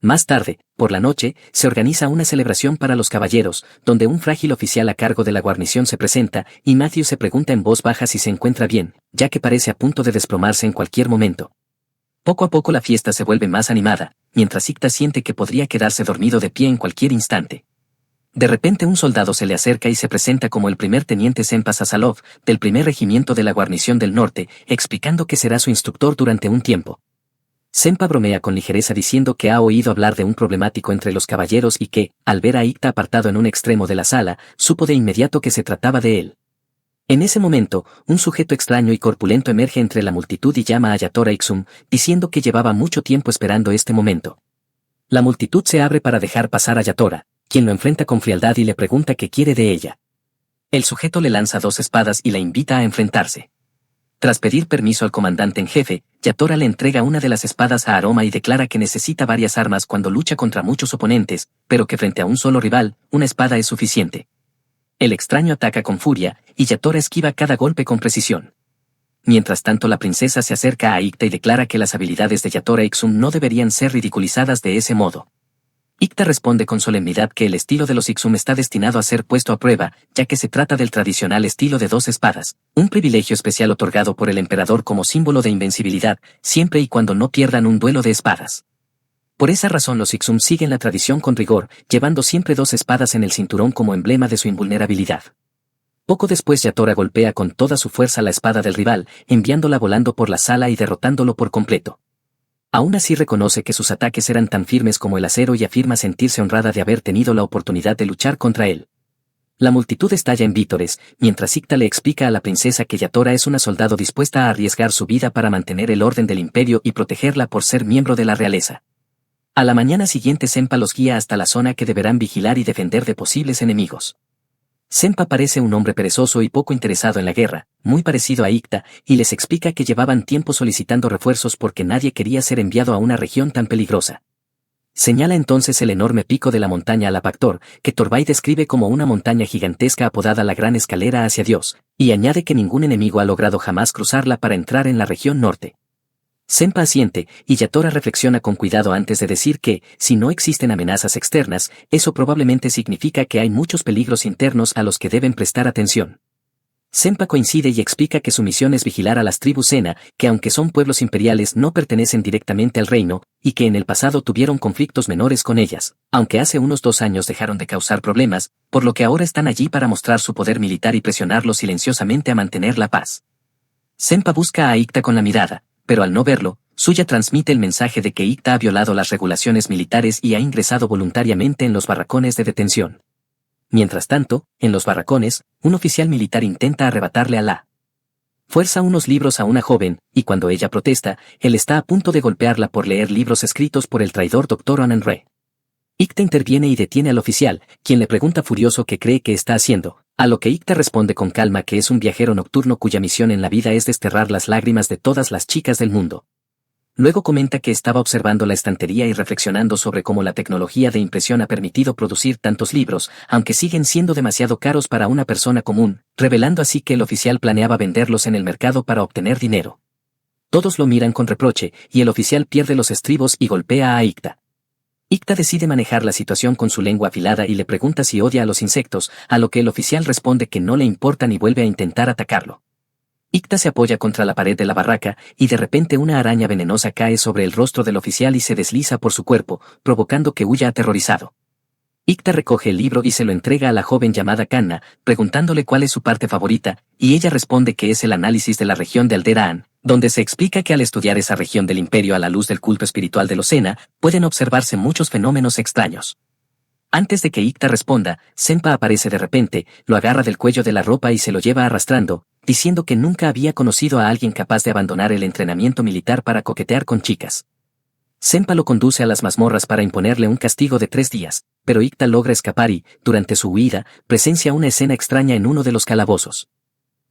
Más tarde, por la noche, se organiza una celebración para los caballeros, donde un frágil oficial a cargo de la guarnición se presenta, y Matthew se pregunta en voz baja si se encuentra bien, ya que parece a punto de desplomarse en cualquier momento. Poco a poco la fiesta se vuelve más animada, mientras Ikta siente que podría quedarse dormido de pie en cualquier instante. De repente un soldado se le acerca y se presenta como el primer teniente Senpa Sasalov, del primer regimiento de la guarnición del norte, explicando que será su instructor durante un tiempo. Senpa bromea con ligereza diciendo que ha oído hablar de un problemático entre los caballeros y que, al ver a Ikta apartado en un extremo de la sala, supo de inmediato que se trataba de él. En ese momento, un sujeto extraño y corpulento emerge entre la multitud y llama a Yatora Ixum, diciendo que llevaba mucho tiempo esperando este momento. La multitud se abre para dejar pasar a Yatora, quien lo enfrenta con frialdad y le pregunta qué quiere de ella. El sujeto le lanza 2 espadas y la invita a enfrentarse. Tras pedir permiso al comandante en jefe, Yatora le entrega una de las espadas a Aroma y declara que necesita varias armas cuando lucha contra muchos oponentes, pero que frente a un solo rival, una espada es suficiente. El extraño ataca con furia, y Yatora esquiva cada golpe con precisión. Mientras tanto la princesa se acerca a Ikta y declara que las habilidades de Yatora Ixum no deberían ser ridiculizadas de ese modo. Ikta responde con solemnidad que el estilo de los Ixum está destinado a ser puesto a prueba, ya que se trata del tradicional estilo de 2 espadas, un privilegio especial otorgado por el emperador como símbolo de invencibilidad, siempre y cuando no pierdan un duelo de espadas. Por esa razón los Ixum siguen la tradición con rigor, llevando siempre 2 espadas en el cinturón como emblema de su invulnerabilidad. Poco después Yatora golpea con toda su fuerza la espada del rival, enviándola volando por la sala y derrotándolo por completo. Aún así reconoce que sus ataques eran tan firmes como el acero y afirma sentirse honrada de haber tenido la oportunidad de luchar contra él. La multitud estalla en vítores, mientras Ikta le explica a la princesa que Yatora es una soldado dispuesta a arriesgar su vida para mantener el orden del imperio y protegerla por ser miembro de la realeza. A la mañana siguiente Senpa los guía hasta la zona que deberán vigilar y defender de posibles enemigos. Senpa parece un hombre perezoso y poco interesado en la guerra, muy parecido a Ikta, y les explica que llevaban tiempo solicitando refuerzos porque nadie quería ser enviado a una región tan peligrosa. Señala entonces el enorme pico de la montaña Alapactor, que Torvald describe como una montaña gigantesca apodada la Gran Escalera hacia Dios, y añade que ningún enemigo ha logrado jamás cruzarla para entrar en la región norte. Senpa asiente, y Yatora reflexiona con cuidado antes de decir que, si no existen amenazas externas, eso probablemente significa que hay muchos peligros internos a los que deben prestar atención. Senpa coincide y explica que su misión es vigilar a las tribus Sena, que aunque son pueblos imperiales no pertenecen directamente al reino, y que en el pasado tuvieron conflictos menores con ellas, aunque hace unos 2 años dejaron de causar problemas, por lo que ahora están allí para mostrar su poder militar y presionarlos silenciosamente a mantener la paz. Senpa busca a Ikta con la mirada, pero al no verlo, Suya transmite el mensaje de que Ikta ha violado las regulaciones militares y ha ingresado voluntariamente en los barracones de detención. Mientras tanto, en los barracones, un oficial militar intenta arrebatarle a la fuerza unos libros a una joven, y cuando ella protesta, él está a punto de golpearla por leer libros escritos por el traidor Dr. Onan-Re. Ikta interviene y detiene al oficial, quien le pregunta furioso qué cree que está haciendo, a lo que Ikta responde con calma que es un viajero nocturno cuya misión en la vida es desterrar las lágrimas de todas las chicas del mundo. Luego comenta que estaba observando la estantería y reflexionando sobre cómo la tecnología de impresión ha permitido producir tantos libros, aunque siguen siendo demasiado caros para una persona común, revelando así que el oficial planeaba venderlos en el mercado para obtener dinero. Todos lo miran con reproche, y el oficial pierde los estribos y golpea a Ikta. Ikta decide manejar la situación con su lengua afilada y le pregunta si odia a los insectos, a lo que el oficial responde que no le importan y vuelve a intentar atacarlo. Ikta se apoya contra la pared de la barraca, y de repente una araña venenosa cae sobre el rostro del oficial y se desliza por su cuerpo, provocando que huya aterrorizado. Ikta recoge el libro y se lo entrega a la joven llamada Kanna, preguntándole cuál es su parte favorita, y ella responde que es el análisis de la región de Alderaan, donde se explica que al estudiar esa región del imperio a la luz del culto espiritual de los Sena, pueden observarse muchos fenómenos extraños. Antes de que Ikta responda, Senpa aparece de repente, lo agarra del cuello de la ropa y se lo lleva arrastrando, diciendo que nunca había conocido a alguien capaz de abandonar el entrenamiento militar para coquetear con chicas. Senpa lo conduce a las mazmorras para imponerle un castigo de 3 días, pero Ikta logra escapar y, durante su huida, presencia una escena extraña en uno de los calabozos.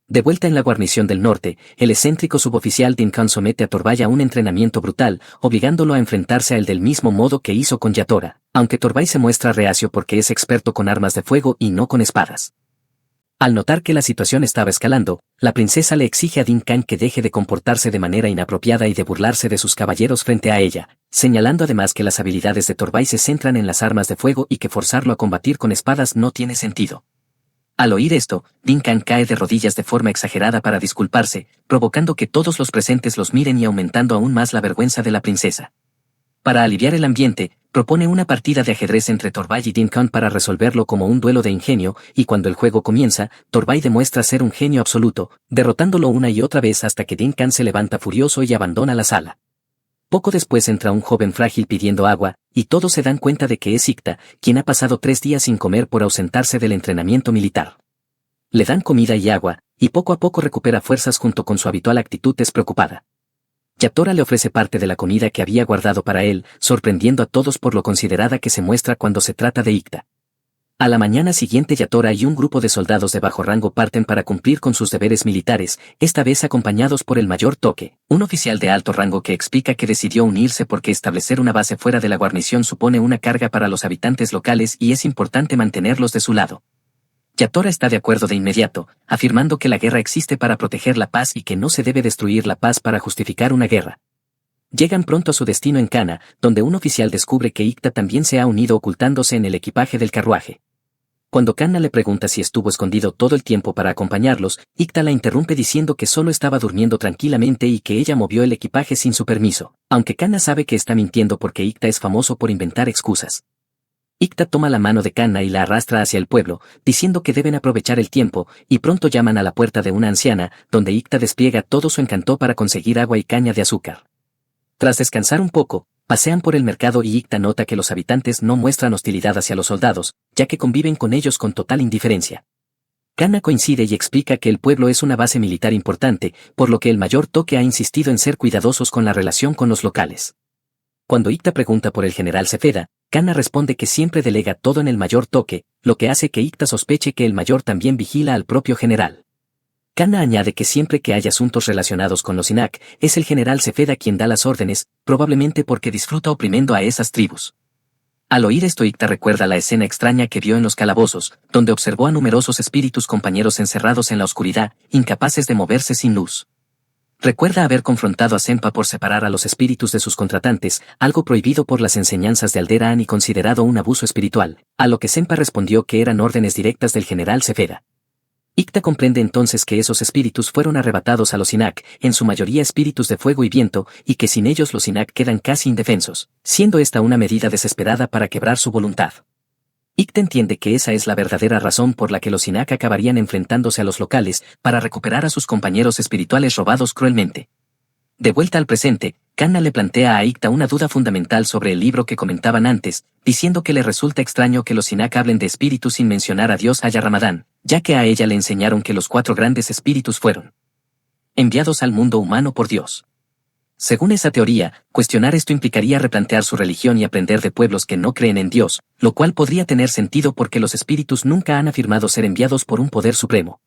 De vuelta en la guarnición del norte, el excéntrico suboficial Dinkan somete a Torvald a un entrenamiento brutal, obligándolo a enfrentarse a él del mismo modo que hizo con Yatora, aunque Torvald se muestra reacio porque es experto con armas de fuego y no con espadas. Al notar que la situación estaba escalando, la princesa le exige a Dinkan que deje de comportarse de manera inapropiada y de burlarse de sus caballeros frente a ella, señalando además que las habilidades de Torvald se centran en las armas de fuego y que forzarlo a combatir con espadas no tiene sentido. Al oír esto, Dinkan cae de rodillas de forma exagerada para disculparse, provocando que todos los presentes los miren y aumentando aún más la vergüenza de la princesa. Para aliviar el ambiente, propone una partida de ajedrez entre Torvald y Dinkan para resolverlo como un duelo de ingenio, y cuando el juego comienza, Torvald demuestra ser un genio absoluto, derrotándolo una y otra vez hasta que Dinkan se levanta furioso y abandona la sala. Poco después entra un joven frágil pidiendo agua, y todos se dan cuenta de que es Ikta, quien ha pasado 3 días sin comer por ausentarse del entrenamiento militar. Le dan comida y agua, y poco a poco recupera fuerzas junto con su habitual actitud despreocupada. Yatora le ofrece parte de la comida que había guardado para él, sorprendiendo a todos por lo considerada que se muestra cuando se trata de Ikta. A la mañana siguiente Yatora y un grupo de soldados de bajo rango parten para cumplir con sus deberes militares, esta vez acompañados por el mayor Toque, un oficial de alto rango que explica que decidió unirse porque establecer una base fuera de la guarnición supone una carga para los habitantes locales y es importante mantenerlos de su lado. Yatora está de acuerdo de inmediato, afirmando que la guerra existe para proteger la paz y que no se debe destruir la paz para justificar una guerra. Llegan pronto a su destino en Cana, donde un oficial descubre que Icta también se ha unido ocultándose en el equipaje del carruaje. Cuando Cana le pregunta si estuvo escondido todo el tiempo para acompañarlos, Icta la interrumpe diciendo que solo estaba durmiendo tranquilamente y que ella movió el equipaje sin su permiso, aunque Cana sabe que está mintiendo porque Icta es famoso por inventar excusas. Icta toma la mano de Cana y la arrastra hacia el pueblo, diciendo que deben aprovechar el tiempo, y pronto llaman a la puerta de una anciana, donde Icta despliega todo su encanto para conseguir agua y caña de azúcar. Tras descansar un poco, pasean por el mercado y Icta nota que los habitantes no muestran hostilidad hacia los soldados, ya que conviven con ellos con total indiferencia. Cana coincide y explica que el pueblo es una base militar importante, por lo que el mayor Toque ha insistido en ser cuidadosos con la relación con los locales. Cuando Icta pregunta por el general Cepeda, Cana responde que siempre delega todo en el mayor Toque, lo que hace que Icta sospeche que el mayor también vigila al propio general. Cana añade que siempre que hay asuntos relacionados con los Sinak, es el general Cepeda quien da las órdenes, probablemente porque disfruta oprimiendo a esas tribus. Al oír esto, Icta recuerda la escena extraña que vio en los calabozos, donde observó a numerosos espíritus compañeros encerrados en la oscuridad, incapaces de moverse sin luz. Recuerda haber confrontado a Senpa por separar a los espíritus de sus contratantes, algo prohibido por las enseñanzas de Alderaan y considerado un abuso espiritual, a lo que Senpa respondió que eran órdenes directas del general Cepeda. Icta comprende entonces que esos espíritus fueron arrebatados a los Sinak, en su mayoría espíritus de fuego y viento, y que sin ellos los Sinak quedan casi indefensos, siendo esta una medida desesperada para quebrar su voluntad. Icta entiende que esa es la verdadera razón por la que los Sinak acabarían enfrentándose a los locales para recuperar a sus compañeros espirituales robados cruelmente. De vuelta al presente, Cana le plantea a Icta una duda fundamental sobre el libro que comentaban antes, diciendo que le resulta extraño que los Sinak hablen de espíritus sin mencionar a Dios Aya Ramadán, ya que a ella le enseñaron que los 4 grandes espíritus fueron enviados al mundo humano por Dios. Según esa teoría, cuestionar esto implicaría replantear su religión y aprender de pueblos que no creen en Dios, lo cual podría tener sentido porque los espíritus nunca han afirmado ser enviados por un poder supremo.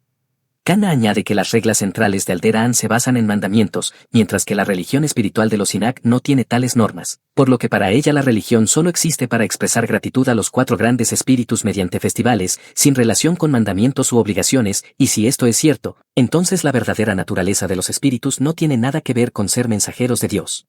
Cana añade que las reglas centrales de Alderaan se basan en mandamientos, mientras que la religión espiritual de los Sinak no tiene tales normas, por lo que para ella la religión solo existe para expresar gratitud a los 4 grandes espíritus mediante festivales, sin relación con mandamientos u obligaciones, y si esto es cierto, entonces la verdadera naturaleza de los espíritus no tiene nada que ver con ser mensajeros de Dios.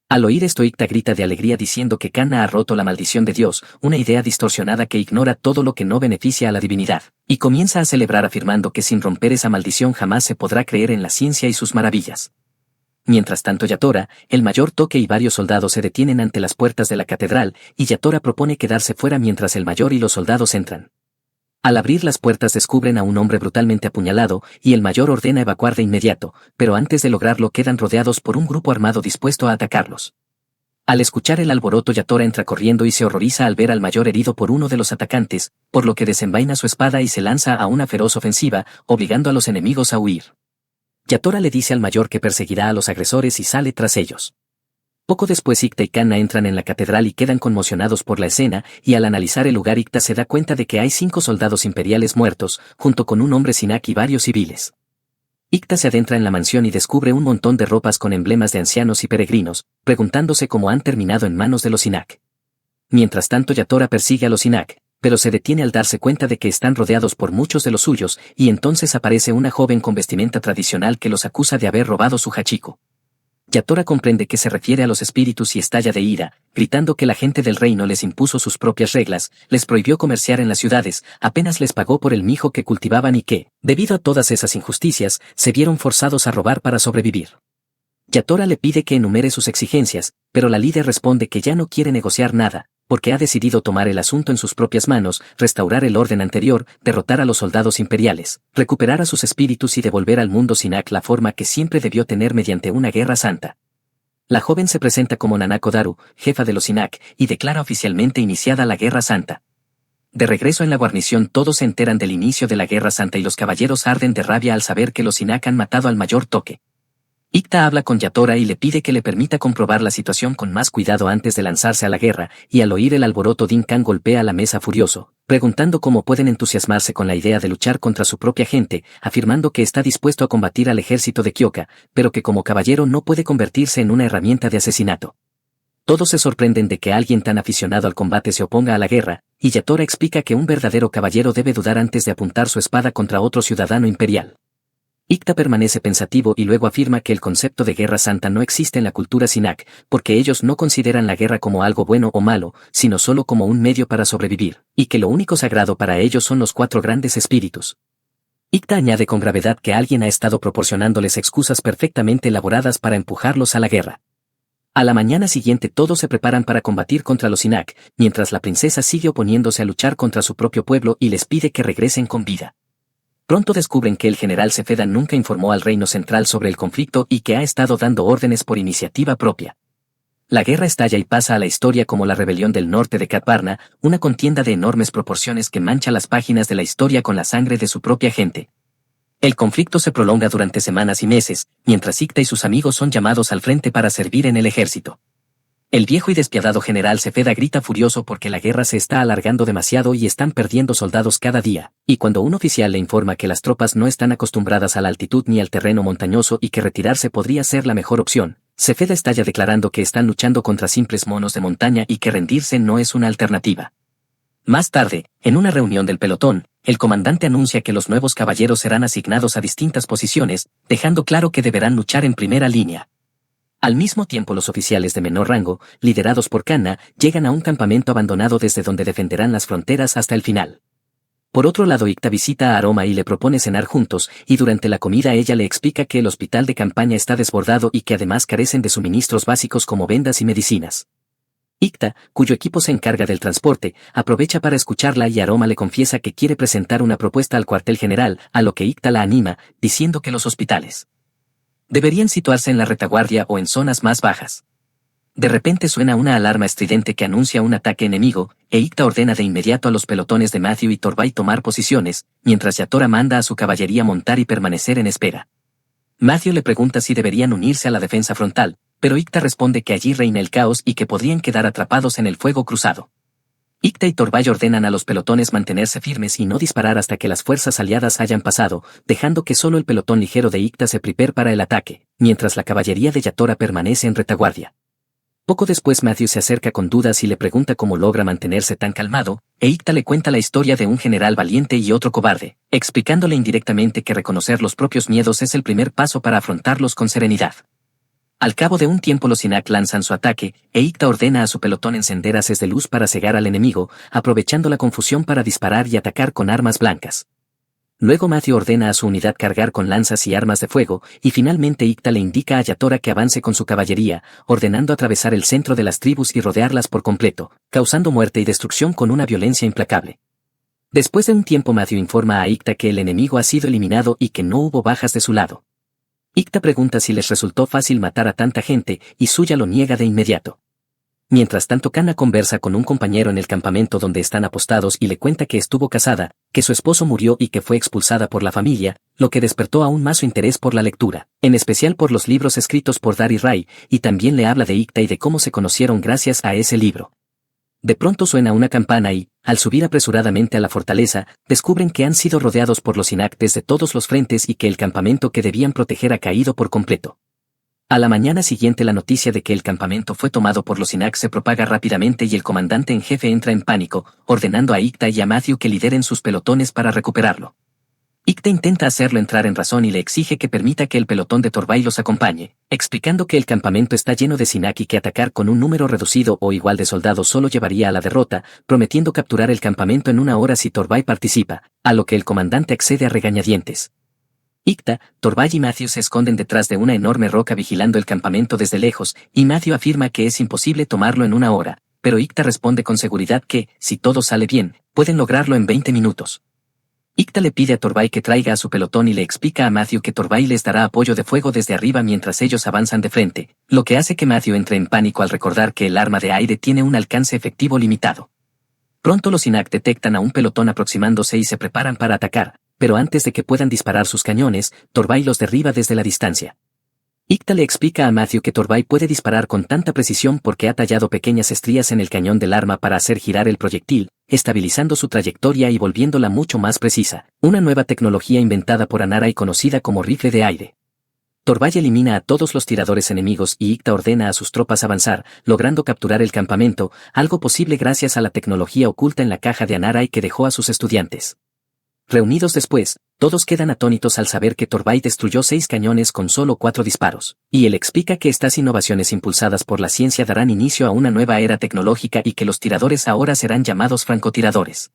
Al oír esto, Icta grita de alegría diciendo que Cana ha roto la maldición de Dios, una idea distorsionada que ignora todo lo que no beneficia a la divinidad, y comienza a celebrar afirmando que sin romper esa maldición jamás se podrá creer en la ciencia y sus maravillas. Mientras tanto, Yatora, el mayor Toque y varios soldados se detienen ante las puertas de la catedral, y Yatora propone quedarse fuera mientras el mayor y los soldados entran. Al abrir las puertas descubren a un hombre brutalmente apuñalado, y el mayor ordena evacuar de inmediato, pero antes de lograrlo quedan rodeados por un grupo armado dispuesto a atacarlos. Al escuchar el alboroto, Yatora entra corriendo y se horroriza al ver al mayor herido por uno de los atacantes, por lo que desenvaina su espada y se lanza a una feroz ofensiva, obligando a los enemigos a huir. Yatora le dice al mayor que perseguirá a los agresores y sale tras ellos. Poco después Icta y Cana entran en la catedral y quedan conmocionados por la escena, y al analizar el lugar Icta se da cuenta de que hay 5 soldados imperiales muertos, junto con un hombre Sinak y varios civiles. Icta se adentra en la mansión y descubre un montón de ropas con emblemas de ancianos y peregrinos, preguntándose cómo han terminado en manos de los Sinak. Mientras tanto, Yatora persigue a los Sinak, pero se detiene al darse cuenta de que están rodeados por muchos de los suyos, y entonces aparece una joven con vestimenta tradicional que los acusa de haber robado su hachiko. Yatora comprende que se refiere a los espíritus y estalla de ira, gritando que la gente del reino les impuso sus propias reglas, les prohibió comerciar en las ciudades, apenas les pagó por el mijo que cultivaban y que, debido a todas esas injusticias, se vieron forzados a robar para sobrevivir. Yatora le pide que enumere sus exigencias, pero la líder responde que ya no quiere negociar nada, porque ha decidido tomar el asunto en sus propias manos, restaurar el orden anterior, derrotar a los soldados imperiales, recuperar a sus espíritus y devolver al mundo Sinak la forma que siempre debió tener mediante una guerra santa. La joven se presenta como Nanako Daru, jefa de los Sinak, y declara oficialmente iniciada la Guerra Santa. De regreso en la guarnición, todos se enteran del inicio de la Guerra Santa y los caballeros arden de rabia al saber que los Sinak han matado al mayor Toque. Icta habla con Yatora y le pide que le permita comprobar la situación con más cuidado antes de lanzarse a la guerra, y al oír el alboroto Dinkan golpea la mesa furioso, preguntando cómo pueden entusiasmarse con la idea de luchar contra su propia gente, afirmando que está dispuesto a combatir al ejército de Kyoka, pero que como caballero no puede convertirse en una herramienta de asesinato. Todos se sorprenden de que alguien tan aficionado al combate se oponga a la guerra, y Yatora explica que un verdadero caballero debe dudar antes de apuntar su espada contra otro ciudadano imperial. Ikta permanece pensativo y luego afirma que el concepto de guerra santa no existe en la cultura Sinak, porque ellos no consideran la guerra como algo bueno o malo, sino solo como un medio para sobrevivir, y que lo único sagrado para ellos son los 4 grandes espíritus. Ikta añade con gravedad que alguien ha estado proporcionándoles excusas perfectamente elaboradas para empujarlos a la guerra. A la mañana siguiente todos se preparan para combatir contra los Sinak, mientras la princesa sigue oponiéndose a luchar contra su propio pueblo y les pide que regresen con vida. Pronto descubren que el general Cefeda nunca informó al reino central sobre el conflicto y que ha estado dando órdenes por iniciativa propia. La guerra estalla y pasa a la historia como la rebelión del norte de Katbarna, una contienda de enormes proporciones que mancha las páginas de la historia con la sangre de su propia gente. El conflicto se prolonga durante semanas y meses, mientras Ikta y sus amigos son llamados al frente para servir en el ejército. El viejo y despiadado general Cefeda grita furioso porque la guerra se está alargando demasiado y están perdiendo soldados cada día, y cuando un oficial le informa que las tropas no están acostumbradas a la altitud ni al terreno montañoso y que retirarse podría ser la mejor opción, Cefeda estalla declarando que están luchando contra simples monos de montaña y que rendirse no es una alternativa. Más tarde, en una reunión del pelotón, el comandante anuncia que los nuevos caballeros serán asignados a distintas posiciones, dejando claro que deberán luchar en primera línea. Al mismo tiempo los oficiales de menor rango, liderados por Kanna, llegan a un campamento abandonado desde donde defenderán las fronteras hasta el final. Por otro lado Ikta visita a Aroma y le propone cenar juntos, y durante la comida ella le explica que el hospital de campaña está desbordado y que además carecen de suministros básicos como vendas y medicinas. Ikta, cuyo equipo se encarga del transporte, aprovecha para escucharla y Aroma le confiesa que quiere presentar una propuesta al cuartel general, a lo que Ikta la anima, diciendo que los hospitales deberían situarse en la retaguardia o en zonas más bajas. De repente suena una alarma estridente que anuncia un ataque enemigo, e Ikta ordena de inmediato a los pelotones de Matthew y Torvay tomar posiciones, mientras Yatora manda a su caballería montar y permanecer en espera. Matthew le pregunta si deberían unirse a la defensa frontal, pero Ikta responde que allí reina el caos y que podrían quedar atrapados en el fuego cruzado. Ikta y Torvay ordenan a los pelotones mantenerse firmes y no disparar hasta que las fuerzas aliadas hayan pasado, dejando que solo el pelotón ligero de Ikta se prepare para el ataque, mientras la caballería de Yatora permanece en retaguardia. Poco después Matthew se acerca con dudas y le pregunta cómo logra mantenerse tan calmado, e Ikta le cuenta la historia de un general valiente y otro cobarde, explicándole indirectamente que reconocer los propios miedos es el primer paso para afrontarlos con serenidad. Al cabo de un tiempo los Sinak lanzan su ataque, e Ikta ordena a su pelotón encender haces de luz para cegar al enemigo, aprovechando la confusión para disparar y atacar con armas blancas. Luego Matthew ordena a su unidad cargar con lanzas y armas de fuego, y finalmente Ikta le indica a Yatora que avance con su caballería, ordenando atravesar el centro de las tribus y rodearlas por completo, causando muerte y destrucción con una violencia implacable. Después de un tiempo Matthew informa a Ikta que el enemigo ha sido eliminado y que no hubo bajas de su lado. Ikta pregunta si les resultó fácil matar a tanta gente, y Suya lo niega de inmediato. Mientras tanto Kanna conversa con un compañero en el campamento donde están apostados y le cuenta que estuvo casada, que su esposo murió y que fue expulsada por la familia, lo que despertó aún más su interés por la lectura, en especial por los libros escritos por Dari Rai, y también le habla de Ikta y de cómo se conocieron gracias a ese libro. De pronto suena una campana y, al subir apresuradamente a la fortaleza, descubren que han sido rodeados por los Sinak desde todos los frentes y que el campamento que debían proteger ha caído por completo. A la mañana siguiente la noticia de que el campamento fue tomado por los Sinak se propaga rápidamente y el comandante en jefe entra en pánico, ordenando a Ikta y a Matthew que lideren sus pelotones para recuperarlo. Ikta intenta hacerlo entrar en razón y le exige que permita que el pelotón de Torvay los acompañe, explicando que el campamento está lleno de Sinak y que atacar con un número reducido o igual de soldados solo llevaría a la derrota, prometiendo capturar el campamento en una hora si Torvay participa, a lo que el comandante accede a regañadientes. Ikta, Torvay y Matthew se esconden detrás de una enorme roca vigilando el campamento desde lejos, y Matthew afirma que es imposible tomarlo en una hora, pero Ikta responde con seguridad que, si todo sale bien, pueden lograrlo en 20 minutos. Ikta le pide a Torvay que traiga a su pelotón y le explica a Matthew que Torvay les dará apoyo de fuego desde arriba mientras ellos avanzan de frente, lo que hace que Matthew entre en pánico al recordar que el arma de aire tiene un alcance efectivo limitado. Pronto los Sinak detectan a un pelotón aproximándose y se preparan para atacar, pero antes de que puedan disparar sus cañones, Torvay los derriba desde la distancia. Ikta le explica a Matthew que Torvay puede disparar con tanta precisión porque ha tallado pequeñas estrías en el cañón del arma para hacer girar el proyectil, estabilizando su trayectoria y volviéndola mucho más precisa, una nueva tecnología inventada por Anara y conocida como rifle de aire. Torvay elimina a todos los tiradores enemigos y Ikta ordena a sus tropas avanzar, logrando capturar el campamento, algo posible gracias a la tecnología oculta en la caja de Anara y que dejó a sus estudiantes. Reunidos después, todos quedan atónitos al saber que Torvald destruyó 6 cañones con solo 4 disparos, y él explica que estas innovaciones impulsadas por la ciencia darán inicio a una nueva era tecnológica y que los tiradores ahora serán llamados francotiradores.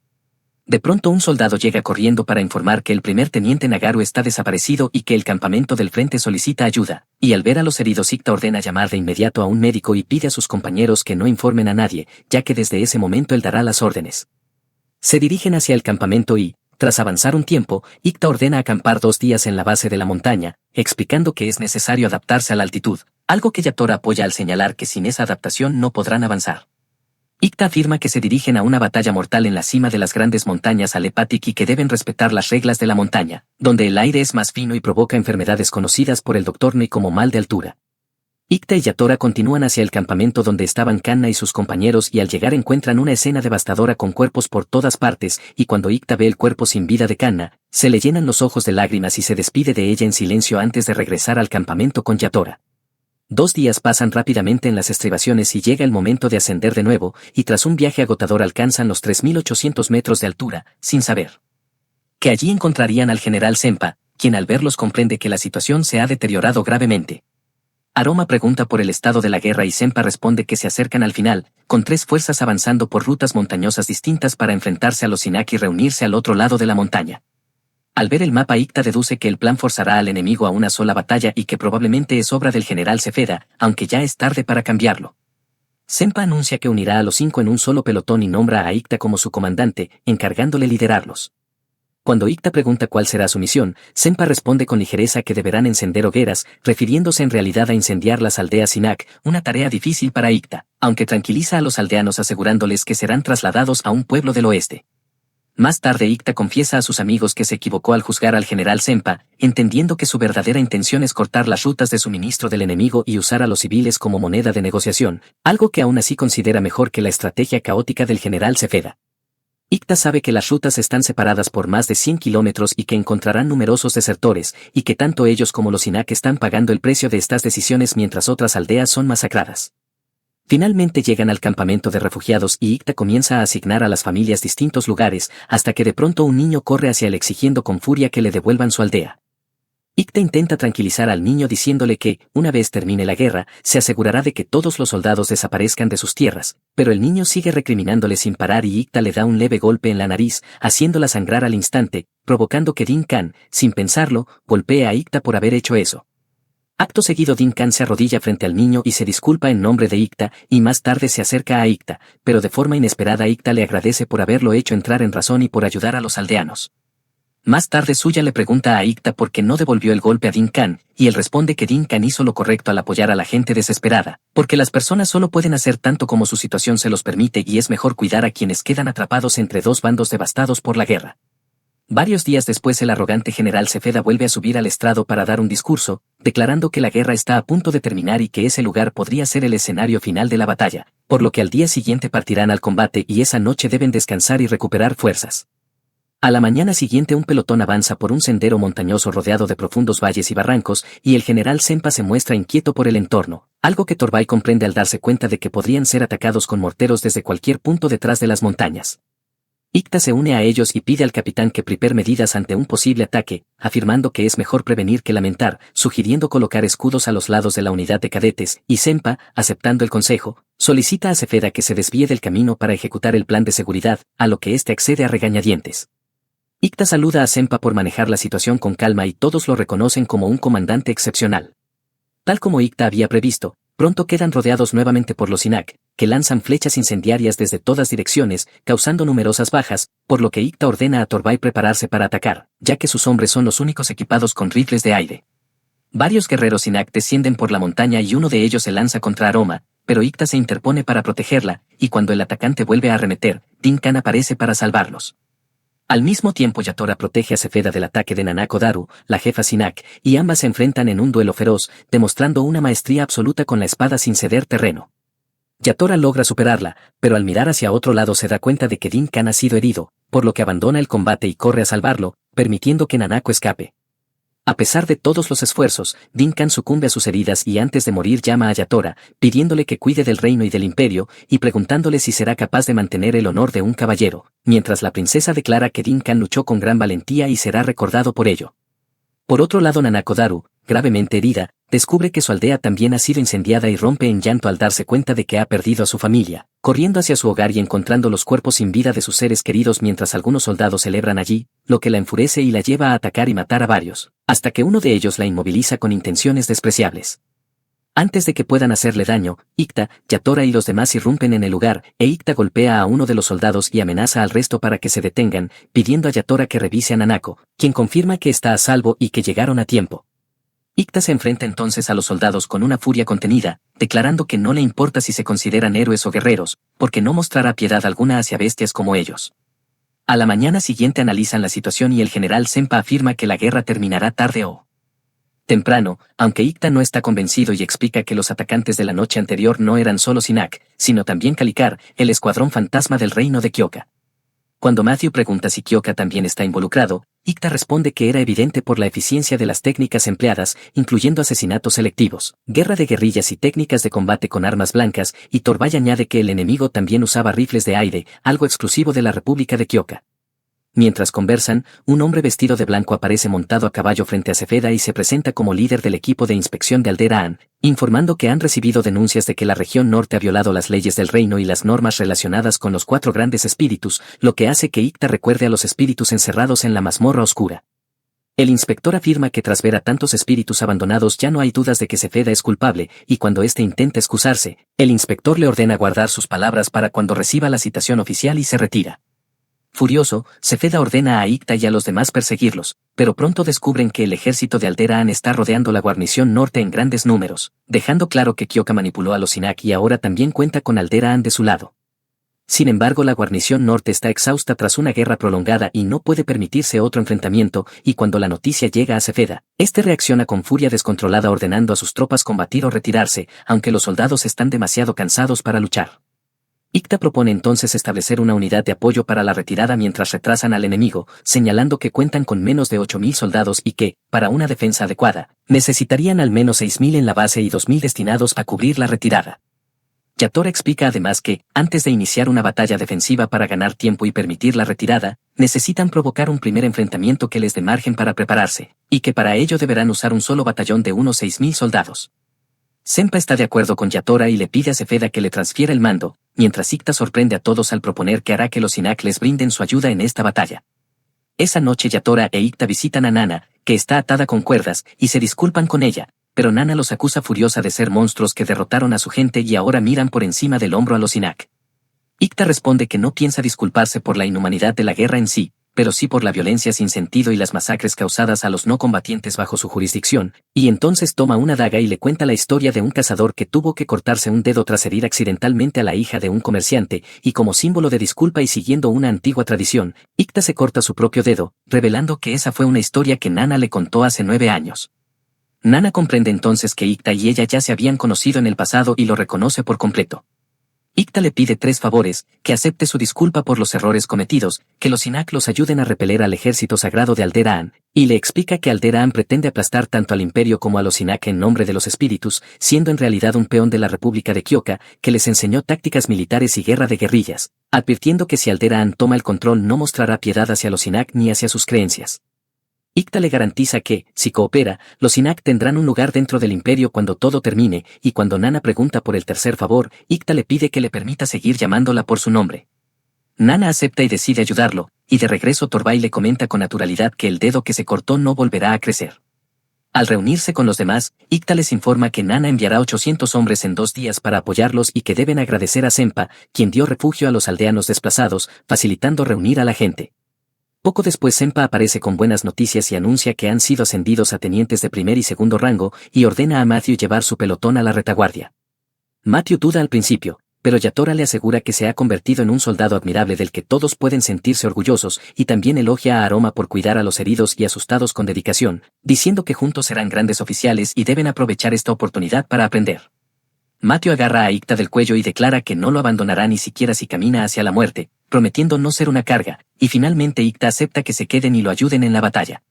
De pronto un soldado llega corriendo para informar que el primer teniente Nagaru está desaparecido y que el campamento del frente solicita ayuda, y al ver a los heridos Ikta ordena llamar de inmediato a un médico y pide a sus compañeros que no informen a nadie, ya que desde ese momento él dará las órdenes. Se dirigen hacia el campamento y, tras avanzar un tiempo, Ikta ordena acampar 2 días en la base de la montaña, explicando que es necesario adaptarse a la altitud, algo que Yatora apoya al señalar que sin esa adaptación no podrán avanzar. Ikta afirma que se dirigen a una batalla mortal en la cima de las grandes montañas Alepatic y que deben respetar las reglas de la montaña, donde el aire es más fino y provoca enfermedades conocidas por el Dr. Nei como mal de altura. Ikta y Yatora continúan hacia el campamento donde estaban Kanna y sus compañeros y al llegar encuentran una escena devastadora con cuerpos por todas partes y cuando Ikta ve el cuerpo sin vida de Kanna, se le llenan los ojos de lágrimas y se despide de ella en silencio antes de regresar al campamento con Yatora. 2 días pasan rápidamente en las estribaciones y llega el momento de ascender de nuevo y tras un viaje agotador alcanzan los 3.800 metros de altura, sin saber que allí encontrarían al general Senpa, quien al verlos comprende que la situación se ha deteriorado gravemente. Aroma pregunta por el estado de la guerra y Senpa responde que se acercan al final, con 3 fuerzas avanzando por rutas montañosas distintas para enfrentarse a los Sinak y reunirse al otro lado de la montaña. Al ver el mapa Ikta deduce que el plan forzará al enemigo a una sola batalla y que probablemente es obra del general Cefeda, aunque ya es tarde para cambiarlo. Senpa anuncia que unirá a los 5 en un solo pelotón y nombra a Ikta como su comandante, encargándole liderarlos. Cuando Ikta pregunta cuál será su misión, Senpa responde con ligereza que deberán encender hogueras, refiriéndose en realidad a incendiar las aldeas Sinak, una tarea difícil para Ikta, aunque tranquiliza a los aldeanos asegurándoles que serán trasladados a un pueblo del oeste. Más tarde Ikta confiesa a sus amigos que se equivocó al juzgar al general Senpa, entendiendo que su verdadera intención es cortar las rutas de suministro del enemigo y usar a los civiles como moneda de negociación, algo que aún así considera mejor que la estrategia caótica del general Cefeda. Ikta sabe que las rutas están separadas por más de 100 kilómetros y que encontrarán numerosos desertores, y que tanto ellos como los Sinak están pagando el precio de estas decisiones mientras otras aldeas son masacradas. Finalmente llegan al campamento de refugiados y Ikta comienza a asignar a las familias distintos lugares, hasta que de pronto un niño corre hacia él exigiendo con furia que le devuelvan su aldea. Ikta intenta tranquilizar al niño diciéndole que, una vez termine la guerra, se asegurará de que todos los soldados desaparezcan de sus tierras, pero el niño sigue recriminándole sin parar y Ikta le da un leve golpe en la nariz, haciéndola sangrar al instante, provocando que Din Khan, sin pensarlo, golpee a Ikta por haber hecho eso. Acto seguido Din Khan se arrodilla frente al niño y se disculpa en nombre de Ikta, y más tarde se acerca a Ikta, pero de forma inesperada Ikta le agradece por haberlo hecho entrar en razón y por ayudar a los aldeanos. Más tarde Suya le pregunta a Ikta por qué no devolvió el golpe a Din Khan, y él responde que Din Khan hizo lo correcto al apoyar a la gente desesperada, porque las personas solo pueden hacer tanto como su situación se los permite y es mejor cuidar a quienes quedan atrapados entre 2 bandos devastados por la guerra. Varios días después el arrogante general Cefeda vuelve a subir al estrado para dar un discurso, declarando que la guerra está a punto de terminar y que ese lugar podría ser el escenario final de la batalla, por lo que al día siguiente partirán al combate y esa noche deben descansar y recuperar fuerzas. A la mañana siguiente un pelotón avanza por un sendero montañoso rodeado de profundos valles y barrancos, y el general Senpa se muestra inquieto por el entorno, algo que Torvald comprende al darse cuenta de que podrían ser atacados con morteros desde cualquier punto detrás de las montañas. Ikta se une a ellos y pide al capitán que prepare medidas ante un posible ataque, afirmando que es mejor prevenir que lamentar, sugiriendo colocar escudos a los lados de la unidad de cadetes, y Senpa, aceptando el consejo, solicita a Cefeda que se desvíe del camino para ejecutar el plan de seguridad, a lo que éste accede a regañadientes. Ikta saluda a Senpa por manejar la situación con calma y todos lo reconocen como un comandante excepcional. Tal como Ikta había previsto, pronto quedan rodeados nuevamente por los Sinak, que lanzan flechas incendiarias desde todas direcciones, causando numerosas bajas, por lo que Ikta ordena a Torvald prepararse para atacar, ya que sus hombres son los únicos equipados con rifles de aire. Varios guerreros Sinak descienden por la montaña y uno de ellos se lanza contra Aroma, pero Ikta se interpone para protegerla, y cuando el atacante vuelve a arremeter, Din Khan aparece para salvarlos. Al mismo tiempo Yatora protege a Cefeda del ataque de Nanako Daru, la jefa Sinak, y ambas se enfrentan en un duelo feroz, demostrando una maestría absoluta con la espada sin ceder terreno. Yatora logra superarla, pero al mirar hacia otro lado se da cuenta de que Din Khan ha sido herido, por lo que abandona el combate y corre a salvarlo, permitiendo que Nanako escape. A pesar de todos los esfuerzos, Dinkan sucumbe a sus heridas y antes de morir llama a Yatora, pidiéndole que cuide del reino y del imperio, y preguntándole si será capaz de mantener el honor de un caballero, mientras la princesa declara que Dinkan luchó con gran valentía y será recordado por ello. Por otro lado, Nanakodaru, gravemente herida, descubre que su aldea también ha sido incendiada y rompe en llanto al darse cuenta de que ha perdido a su familia, corriendo hacia su hogar y encontrando los cuerpos sin vida de sus seres queridos mientras algunos soldados celebran allí, lo que la enfurece y la lleva a atacar y matar a varios, hasta que uno de ellos la inmoviliza con intenciones despreciables. Antes de que puedan hacerle daño, Ikta, Yatora y los demás irrumpen en el lugar, e Ikta golpea a uno de los soldados y amenaza al resto para que se detengan, pidiendo a Yatora que revise a Nanako, quien confirma que está a salvo y que llegaron a tiempo. Ikta se enfrenta entonces a los soldados con una furia contenida, declarando que no le importa si se consideran héroes o guerreros, porque no mostrará piedad alguna hacia bestias como ellos. A la mañana siguiente analizan la situación y el general Senpa afirma que la guerra terminará tarde o temprano, aunque Ikta no está convencido y explica que los atacantes de la noche anterior no eran solo Sinak, sino también Kalikar, el escuadrón fantasma del reino de Kyoka. Cuando Matthew pregunta si Kyoka también está involucrado, Ikta responde que era evidente por la eficiencia de las técnicas empleadas, incluyendo asesinatos selectivos, guerra de guerrillas y técnicas de combate con armas blancas, y Torbay añade que el enemigo también usaba rifles de aire, algo exclusivo de la República de Kyoka. Mientras conversan, un hombre vestido de blanco aparece montado a caballo frente a Cefeda y se presenta como líder del equipo de inspección de Alderaan, informando que han recibido denuncias de que la región norte ha violado las leyes del reino y las normas relacionadas con los 4 grandes espíritus, lo que hace que Ikta recuerde a los espíritus encerrados en la mazmorra oscura. El inspector afirma que tras ver a tantos espíritus abandonados ya no hay dudas de que Cefeda es culpable, y cuando éste intenta excusarse, el inspector le ordena guardar sus palabras para cuando reciba la citación oficial y se retira. Furioso, Cefeda ordena a Ikta y a los demás perseguirlos, pero pronto descubren que el ejército de Alderaan está rodeando la guarnición norte en grandes números, dejando claro que Kyoka manipuló a los Sinak y ahora también cuenta con Alderaan de su lado. Sin embargo, la guarnición norte está exhausta tras una guerra prolongada y no puede permitirse otro enfrentamiento, y cuando la noticia llega a Cefeda, este reacciona con furia descontrolada ordenando a sus tropas combatir o retirarse, aunque los soldados están demasiado cansados para luchar. Ikta propone entonces establecer una unidad de apoyo para la retirada mientras retrasan al enemigo, señalando que cuentan con menos de 8.000 soldados y que, para una defensa adecuada, necesitarían al menos 6.000 en la base y 2.000 destinados a cubrir la retirada. Yatora explica además que, antes de iniciar una batalla defensiva para ganar tiempo y permitir la retirada, necesitan provocar un primer enfrentamiento que les dé margen para prepararse, y que para ello deberán usar un solo batallón de unos 6.000 soldados. Senpa está de acuerdo con Yatora y le pide a Cefeda que le transfiera el mando, mientras Ikta sorprende a todos al proponer que hará que los Sinak les brinden su ayuda en esta batalla. Esa noche Yatora e Ikta visitan a Nana, que está atada con cuerdas, y se disculpan con ella, pero Nana los acusa furiosa de ser monstruos que derrotaron a su gente y ahora miran por encima del hombro a los Sinak. Ikta responde que no piensa disculparse por la inhumanidad de la guerra en sí, pero sí por la violencia sin sentido y las masacres causadas a los no combatientes bajo su jurisdicción, y entonces toma una daga y le cuenta la historia de un cazador que tuvo que cortarse un dedo tras herir accidentalmente a la hija de un comerciante, y como símbolo de disculpa y siguiendo una antigua tradición, Ikta se corta su propio dedo, revelando que esa fue una historia que Nana le contó hace 9 años. Nana comprende entonces que Ikta y ella ya se habían conocido en el pasado y lo reconoce por completo. Ikta le pide 3 favores, que acepte su disculpa por los errores cometidos, que los Sinak los ayuden a repeler al ejército sagrado de Alderaan, y le explica que Alderaan pretende aplastar tanto al imperio como a los Sinak en nombre de los espíritus, siendo en realidad un peón de la República de Kyoka, que les enseñó tácticas militares y guerra de guerrillas, advirtiendo que si Alderaan toma el control no mostrará piedad hacia los Sinak ni hacia sus creencias. Ikta le garantiza que, si coopera, los Sinak tendrán un lugar dentro del imperio cuando todo termine, y cuando Nana pregunta por el tercer favor, Ikta le pide que le permita seguir llamándola por su nombre. Nana acepta y decide ayudarlo, y de regreso Torbay le comenta con naturalidad que el dedo que se cortó no volverá a crecer. Al reunirse con los demás, Ikta les informa que Nana enviará 800 hombres en 2 días para apoyarlos y que deben agradecer a Senpa, quien dio refugio a los aldeanos desplazados, facilitando reunir a la gente. Poco después Senpa aparece con buenas noticias y anuncia que han sido ascendidos a tenientes de primer y segundo rango, y ordena a Matthew llevar su pelotón a la retaguardia. Matthew duda al principio, pero Yatora le asegura que se ha convertido en un soldado admirable del que todos pueden sentirse orgullosos, y también elogia a Aroma por cuidar a los heridos y asustados con dedicación, diciendo que juntos serán grandes oficiales y deben aprovechar esta oportunidad para aprender. Matthew agarra a Ikta del cuello y declara que no lo abandonará ni siquiera si camina hacia la muerte, prometiendo no ser una carga, y finalmente Ikta acepta que se queden y lo ayuden en la batalla.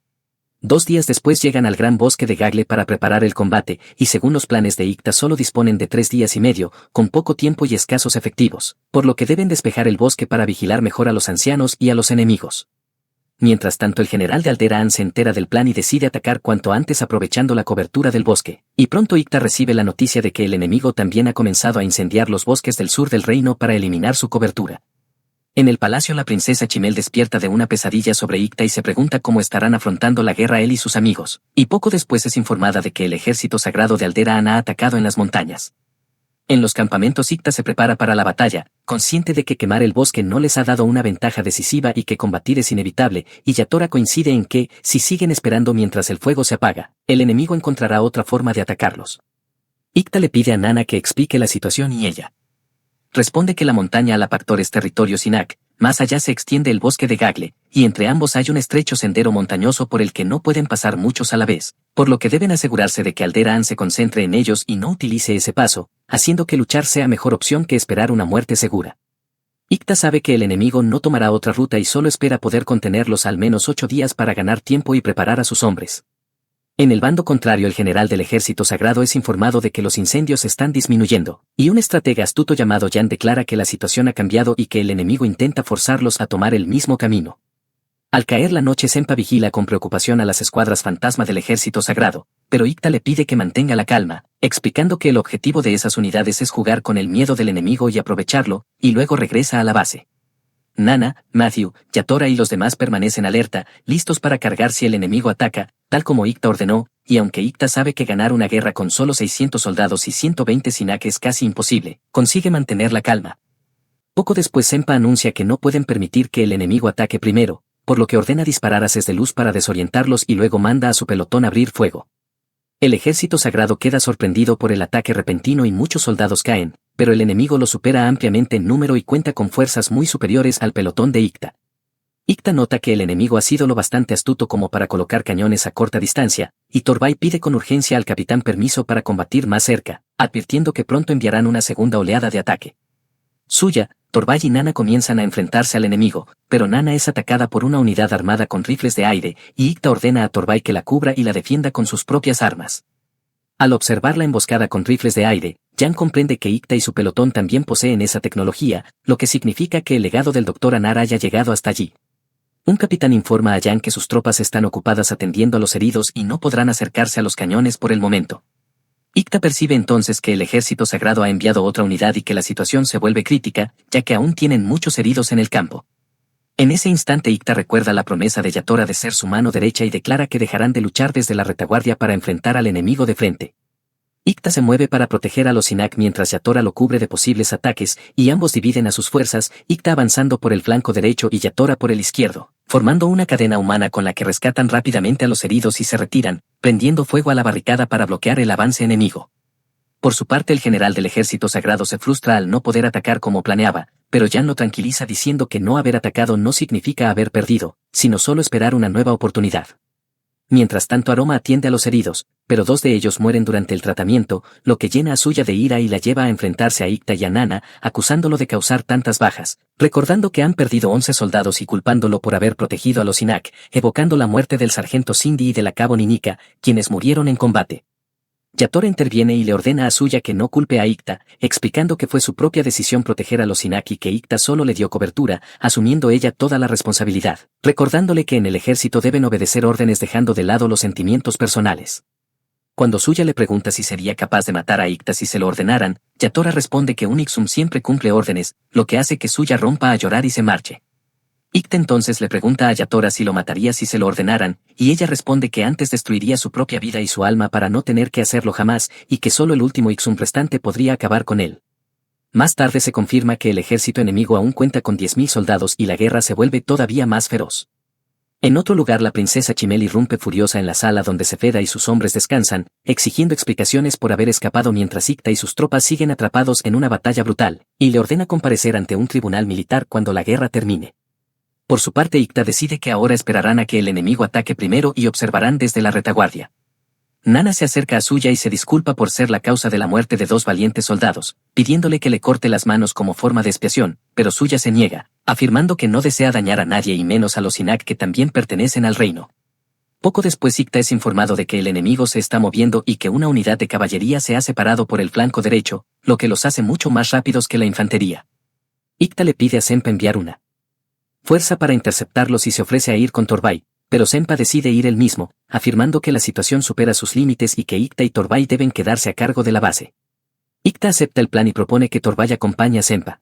2 días después llegan al gran bosque de Gagle para preparar el combate, y según los planes de Icta solo disponen de 3 días y medio, con poco tiempo y escasos efectivos, por lo que deben despejar el bosque para vigilar mejor a los ancianos y a los enemigos. Mientras tanto el general de Alderaan se entera del plan y decide atacar cuanto antes aprovechando la cobertura del bosque, y pronto Icta recibe la noticia de que el enemigo también ha comenzado a incendiar los bosques del sur del reino para eliminar su cobertura. En el palacio la princesa Chimel despierta de una pesadilla sobre Icta y se pregunta cómo estarán afrontando la guerra él y sus amigos, y poco después es informada de que el ejército sagrado de Alderaan ha atacado en las montañas. En los campamentos Icta se prepara para la batalla, consciente de que quemar el bosque no les ha dado una ventaja decisiva y que combatir es inevitable, y Yatora coincide en que, si siguen esperando mientras el fuego se apaga, el enemigo encontrará otra forma de atacarlos. Icta le pide a Nana que explique la situación y ella responde que la montaña Alapactor es territorio Sinak, más allá se extiende el bosque de Gagle, y entre ambos hay un estrecho sendero montañoso por el que no pueden pasar muchos a la vez, por lo que deben asegurarse de que Alderaan se concentre en ellos y no utilice ese paso, haciendo que luchar sea mejor opción que esperar una muerte segura. Icta sabe que el enemigo no tomará otra ruta y solo espera poder contenerlos al menos 8 días para ganar tiempo y preparar a sus hombres. En el bando contrario el general del ejército sagrado es informado de que los incendios están disminuyendo, y un estratega astuto llamado Jan declara que la situación ha cambiado y que el enemigo intenta forzarlos a tomar el mismo camino. Al caer la noche Senpa vigila con preocupación a las escuadras fantasma del ejército sagrado, pero Icta le pide que mantenga la calma, explicando que el objetivo de esas unidades es jugar con el miedo del enemigo y aprovecharlo, y luego regresa a la base. Nana, Matthew, Yatora y los demás permanecen alerta, listos para cargar si el enemigo ataca, tal como Icta ordenó, y aunque Icta sabe que ganar una guerra con solo 600 soldados y 120 Sinak es casi imposible, consigue mantener la calma. Poco después Senpa anuncia que no pueden permitir que el enemigo ataque primero, por lo que ordena disparar haces de luz para desorientarlos y luego manda a su pelotón abrir fuego. El ejército sagrado queda sorprendido por el ataque repentino y muchos soldados caen, pero el enemigo lo supera ampliamente en número y cuenta con fuerzas muy superiores al pelotón de Icta. Icta nota que el enemigo ha sido lo bastante astuto como para colocar cañones a corta distancia, y Torvald pide con urgencia al capitán permiso para combatir más cerca, advirtiendo que pronto enviarán una segunda oleada de ataque. Suya, Torvald y Nana comienzan a enfrentarse al enemigo, pero Nana es atacada por una unidad armada con rifles de aire, y Icta ordena a Torvald que la cubra y la defienda con sus propias armas. Al observar la emboscada con rifles de aire, Jan comprende que Icta y su pelotón también poseen esa tecnología, lo que significa que el legado del Dr. Anar haya llegado hasta allí. Un capitán informa a Jan que sus tropas están ocupadas atendiendo a los heridos y no podrán acercarse a los cañones por el momento. Icta percibe entonces que el ejército sagrado ha enviado otra unidad y que la situación se vuelve crítica, ya que aún tienen muchos heridos en el campo. En ese instante Icta recuerda la promesa de Yatora de ser su mano derecha y declara que dejarán de luchar desde la retaguardia para enfrentar al enemigo de frente. Icta se mueve para proteger a los Sinak mientras Yatora lo cubre de posibles ataques, y ambos dividen a sus fuerzas, Icta avanzando por el flanco derecho y Yatora por el izquierdo, formando una cadena humana con la que rescatan rápidamente a los heridos y se retiran, prendiendo fuego a la barricada para bloquear el avance enemigo. Por su parte el general del ejército sagrado se frustra al no poder atacar como planeaba, pero Jan lo tranquiliza diciendo que no haber atacado no significa haber perdido, sino solo esperar una nueva oportunidad. Mientras tanto Aroma atiende a los heridos, pero 2 de ellos mueren durante el tratamiento, lo que llena a Suya de ira y la lleva a enfrentarse a Icta y a Nana, acusándolo de causar tantas bajas, recordando que han perdido 11 soldados y culpándolo por haber protegido a los Sinak, evocando la muerte del sargento Cindy y de la cabo Ninika, quienes murieron en combate. Yatora interviene y le ordena a Suya que no culpe a Icta, explicando que fue su propia decisión proteger a los Sinak y que Icta solo le dio cobertura, asumiendo ella toda la responsabilidad, recordándole que en el ejército deben obedecer órdenes dejando de lado los sentimientos personales. Cuando Suya le pregunta si sería capaz de matar a Icta si se lo ordenaran, Yatora responde que un Ixum siempre cumple órdenes, lo que hace que Suya rompa a llorar y se marche. Icta entonces le pregunta a Yatora si lo mataría si se lo ordenaran, y ella responde que antes destruiría su propia vida y su alma para no tener que hacerlo jamás, y que solo el último Ixum restante podría acabar con él. Más tarde se confirma que el ejército enemigo aún cuenta con 10.000 soldados y la guerra se vuelve todavía más feroz. En otro lugar la princesa Chimel irrumpe furiosa en la sala donde Sefeda y sus hombres descansan, exigiendo explicaciones por haber escapado mientras Icta y sus tropas siguen atrapados en una batalla brutal, y le ordena comparecer ante un tribunal militar cuando la guerra termine. Por su parte Icta decide que ahora esperarán a que el enemigo ataque primero y observarán desde la retaguardia. Nana se acerca a Suya y se disculpa por ser la causa de la muerte de 2 valientes soldados, pidiéndole que le corte las manos como forma de expiación, pero Suya se niega, afirmando que no desea dañar a nadie y menos a los Sinak que también pertenecen al reino. Poco después Icta es informado de que el enemigo se está moviendo y que una unidad de caballería se ha separado por el flanco derecho, lo que los hace mucho más rápidos que la infantería. Icta le pide a Senpa enviar una fuerza para interceptarlos y se ofrece a ir con Torvay, pero Senpa decide ir él mismo, afirmando que la situación supera sus límites y que Icta y Torvay deben quedarse a cargo de la base. Icta acepta el plan y propone que Torvay acompañe a Senpa.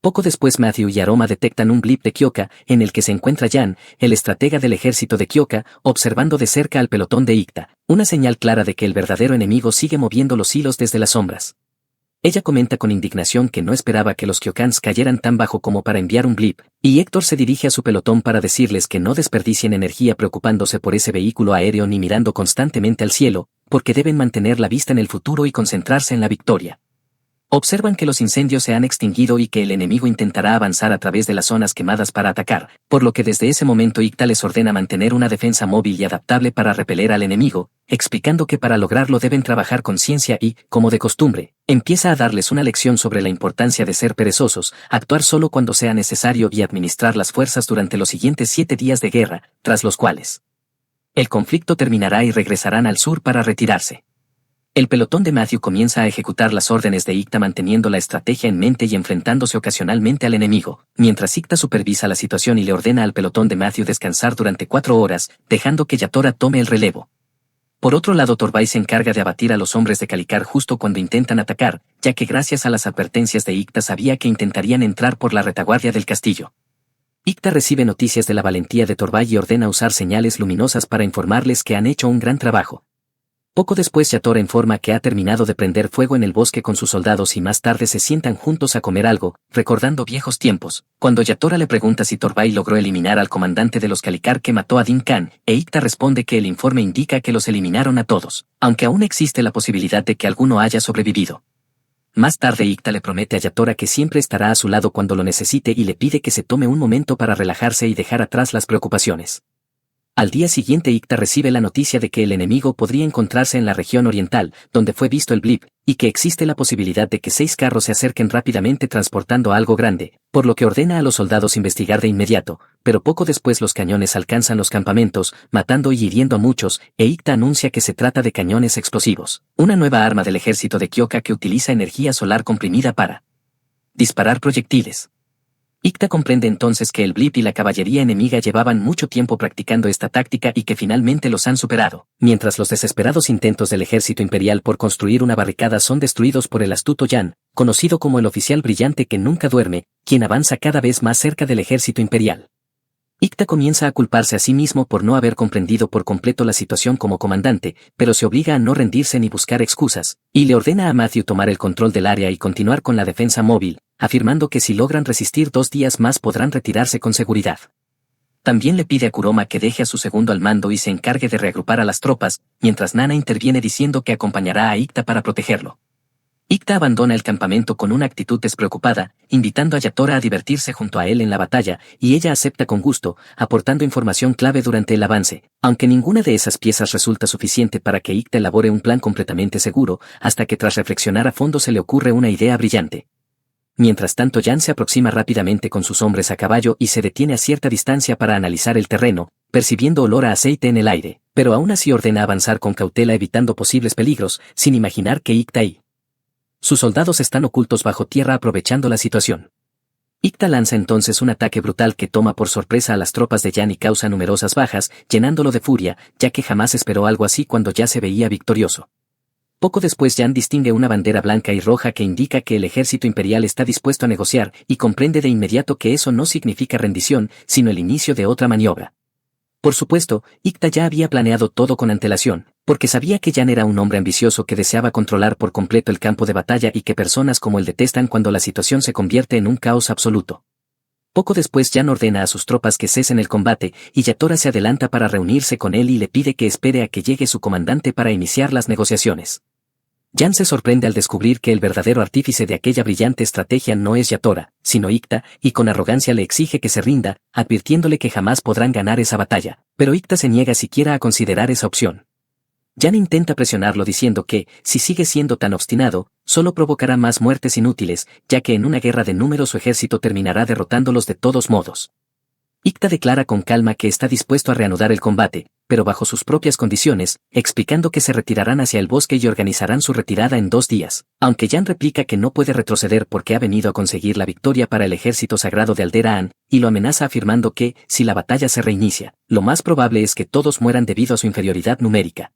Poco después Matthew y Aroma detectan un blip de Kyoka, en el que se encuentra Jan, el estratega del ejército de Kyoka, observando de cerca al pelotón de Icta, una señal clara de que el verdadero enemigo sigue moviendo los hilos desde las sombras. Ella comenta con indignación que no esperaba que los Kyokans cayeran tan bajo como para enviar un blip, y Héctor se dirige a su pelotón para decirles que no desperdicien energía preocupándose por ese vehículo aéreo ni mirando constantemente al cielo, porque deben mantener la vista en el futuro y concentrarse en la victoria. Observan que los incendios se han extinguido y que el enemigo intentará avanzar a través de las zonas quemadas para atacar, por lo que desde ese momento Icta les ordena mantener una defensa móvil y adaptable para repeler al enemigo, explicando que para lograrlo deben trabajar con ciencia y, como de costumbre, empieza a darles una lección sobre la importancia de ser perezosos, actuar solo cuando sea necesario y administrar las fuerzas durante los siguientes 7 días de guerra, tras los cuales el conflicto terminará y regresarán al sur para retirarse. El pelotón de Matthew comienza a ejecutar las órdenes de Icta manteniendo la estrategia en mente y enfrentándose ocasionalmente al enemigo, mientras Icta supervisa la situación y le ordena al pelotón de Matthew descansar durante 4 horas, dejando que Yatora tome el relevo. Por otro lado, Torvay se encarga de abatir a los hombres de Calicar justo cuando intentan atacar, ya que gracias a las advertencias de Icta sabía que intentarían entrar por la retaguardia del castillo. Icta recibe noticias de la valentía de Torvay y ordena usar señales luminosas para informarles que han hecho un gran trabajo. Poco después Yatora informa que ha terminado de prender fuego en el bosque con sus soldados y más tarde se sientan juntos a comer algo, recordando viejos tiempos. Cuando Yatora le pregunta si Torvay logró eliminar al comandante de los Calicar que mató a Din Khan, Icta responde que el informe indica que los eliminaron a todos, aunque aún existe la posibilidad de que alguno haya sobrevivido. Más tarde Icta le promete a Yatora que siempre estará a su lado cuando lo necesite y le pide que se tome un momento para relajarse y dejar atrás las preocupaciones. Al día siguiente Icta recibe la noticia de que el enemigo podría encontrarse en la región oriental, donde fue visto el blip, y que existe la posibilidad de que 6 carros se acerquen rápidamente transportando algo grande, por lo que ordena a los soldados investigar de inmediato, pero poco después los cañones alcanzan los campamentos, matando y hiriendo a muchos, e Icta anuncia que se trata de cañones explosivos, una nueva arma del ejército de Kyoka que utiliza energía solar comprimida para disparar proyectiles. Icta comprende entonces que el blip y la caballería enemiga llevaban mucho tiempo practicando esta táctica y que finalmente los han superado, mientras los desesperados intentos del ejército imperial por construir una barricada son destruidos por el astuto Jan, conocido como el oficial brillante que nunca duerme, quien avanza cada vez más cerca del ejército imperial. Icta comienza a culparse a sí mismo por no haber comprendido por completo la situación como comandante, pero se obliga a no rendirse ni buscar excusas, y le ordena a Matthew tomar el control del área y continuar con la defensa móvil, afirmando que si logran resistir 2 días más podrán retirarse con seguridad. También le pide a Kuroma que deje a su segundo al mando y se encargue de reagrupar a las tropas, mientras Nana interviene diciendo que acompañará a Icta para protegerlo. Icta abandona el campamento con una actitud despreocupada, invitando a Yatora a divertirse junto a él en la batalla, y ella acepta con gusto, aportando información clave durante el avance, aunque ninguna de esas piezas resulta suficiente para que Icta elabore un plan completamente seguro, hasta que tras reflexionar a fondo se le ocurre una idea brillante. Mientras tanto Jan se aproxima rápidamente con sus hombres a caballo y se detiene a cierta distancia para analizar el terreno, percibiendo olor a aceite en el aire, pero aún así ordena avanzar con cautela evitando posibles peligros, sin imaginar que Icta y sus soldados están ocultos bajo tierra aprovechando la situación. Icta lanza entonces un ataque brutal que toma por sorpresa a las tropas de Jan y causa numerosas bajas, llenándolo de furia, ya que jamás esperó algo así cuando ya se veía victorioso. Poco después Jan distingue una bandera blanca y roja que indica que el ejército imperial está dispuesto a negociar y comprende de inmediato que eso no significa rendición, sino el inicio de otra maniobra. Por supuesto, Icta ya había planeado todo con antelación, porque sabía que Jan era un hombre ambicioso que deseaba controlar por completo el campo de batalla y que personas como él detestan cuando la situación se convierte en un caos absoluto. Poco después Jan ordena a sus tropas que cesen el combate, y Yatora se adelanta para reunirse con él y le pide que espere a que llegue su comandante para iniciar las negociaciones. Jan se sorprende al descubrir que el verdadero artífice de aquella brillante estrategia no es Yatora, sino Icta, y con arrogancia le exige que se rinda, advirtiéndole que jamás podrán ganar esa batalla, pero Icta se niega siquiera a considerar esa opción. Jan intenta presionarlo diciendo que, si sigue siendo tan obstinado, solo provocará más muertes inútiles, ya que en una guerra de números su ejército terminará derrotándolos de todos modos. Ikta declara con calma que está dispuesto a reanudar el combate, pero bajo sus propias condiciones, explicando que se retirarán hacia el bosque y organizarán su retirada en 2 días. Aunque Jan replica que no puede retroceder porque ha venido a conseguir la victoria para el ejército sagrado de Alderaan, y lo amenaza afirmando que, si la batalla se reinicia, lo más probable es que todos mueran debido a su inferioridad numérica.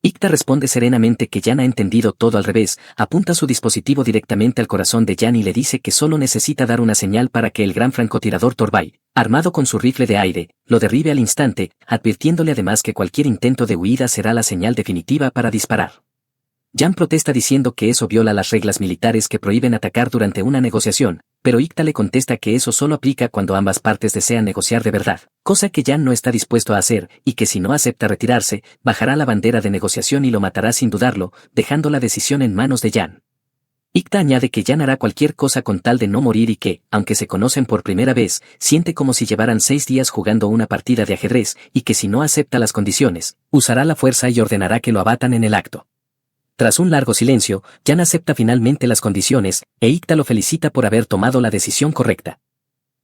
Ikta responde serenamente que Jan ha entendido todo al revés, apunta su dispositivo directamente al corazón de Jan y le dice que solo necesita dar una señal para que el gran francotirador Torbay, armado con su rifle de aire, lo derribe al instante, advirtiéndole además que cualquier intento de huida será la señal definitiva para disparar. Jan protesta diciendo que eso viola las reglas militares que prohíben atacar durante una negociación, pero Ikta le contesta que eso solo aplica cuando ambas partes desean negociar de verdad, cosa que Jan no está dispuesto a hacer, y que si no acepta retirarse, bajará la bandera de negociación y lo matará sin dudarlo, dejando la decisión en manos de Jan. Ikta añade que Jan hará cualquier cosa con tal de no morir y que, aunque se conocen por primera vez, siente como si llevaran 6 días jugando una partida de ajedrez, y que si no acepta las condiciones, usará la fuerza y ordenará que lo abatan en el acto. Tras un largo silencio, Jan acepta finalmente las condiciones, e Ikta lo felicita por haber tomado la decisión correcta.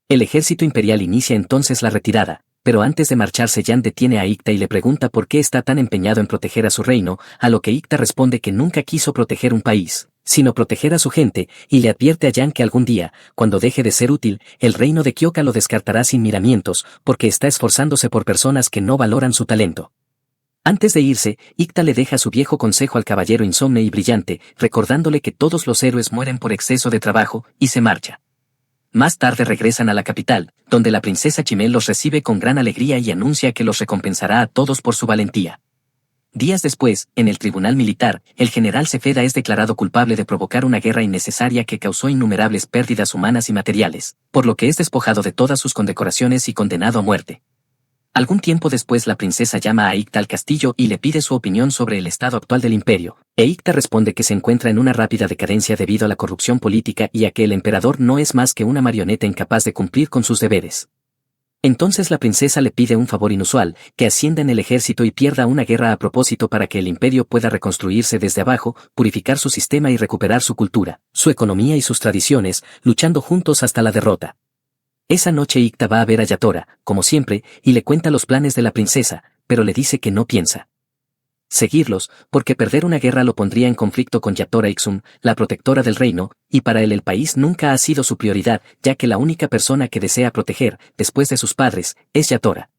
El ejército imperial inicia entonces la retirada, pero antes de marcharse Jan detiene a Ikta y le pregunta por qué está tan empeñado en proteger a su reino, a lo que Ikta responde que nunca quiso proteger un país, sino proteger a su gente, y le advierte a Jan que algún día, cuando deje de ser útil, el reino de Kyoka lo descartará sin miramientos, porque está esforzándose por personas que no valoran su talento. Antes de irse, Ikta le deja su viejo consejo al caballero insomne y brillante, recordándole que todos los héroes mueren por exceso de trabajo, y se marcha. Más tarde regresan a la capital, donde la princesa Chimel los recibe con gran alegría y anuncia que los recompensará a todos por su valentía. Días después, en el tribunal militar, el general Cefeda es declarado culpable de provocar una guerra innecesaria que causó innumerables pérdidas humanas y materiales, por lo que es despojado de todas sus condecoraciones y condenado a muerte. Algún tiempo después la princesa llama a Ikta al castillo y le pide su opinión sobre el estado actual del imperio, e Ikta responde que se encuentra en una rápida decadencia debido a la corrupción política y a que el emperador no es más que una marioneta incapaz de cumplir con sus deberes. Entonces la princesa le pide un favor inusual, que ascienda en el ejército y pierda una guerra a propósito para que el imperio pueda reconstruirse desde abajo, purificar su sistema y recuperar su cultura, su economía y sus tradiciones, luchando juntos hasta la derrota. Esa noche Ikta va a ver a Yatora, como siempre, y le cuenta los planes de la princesa, pero le dice que no piensa seguirlos, porque perder una guerra lo pondría en conflicto con Yatora Ixum, la protectora del reino, y para él el país nunca ha sido su prioridad, ya que la única persona que desea proteger, después de sus padres, es Yatora.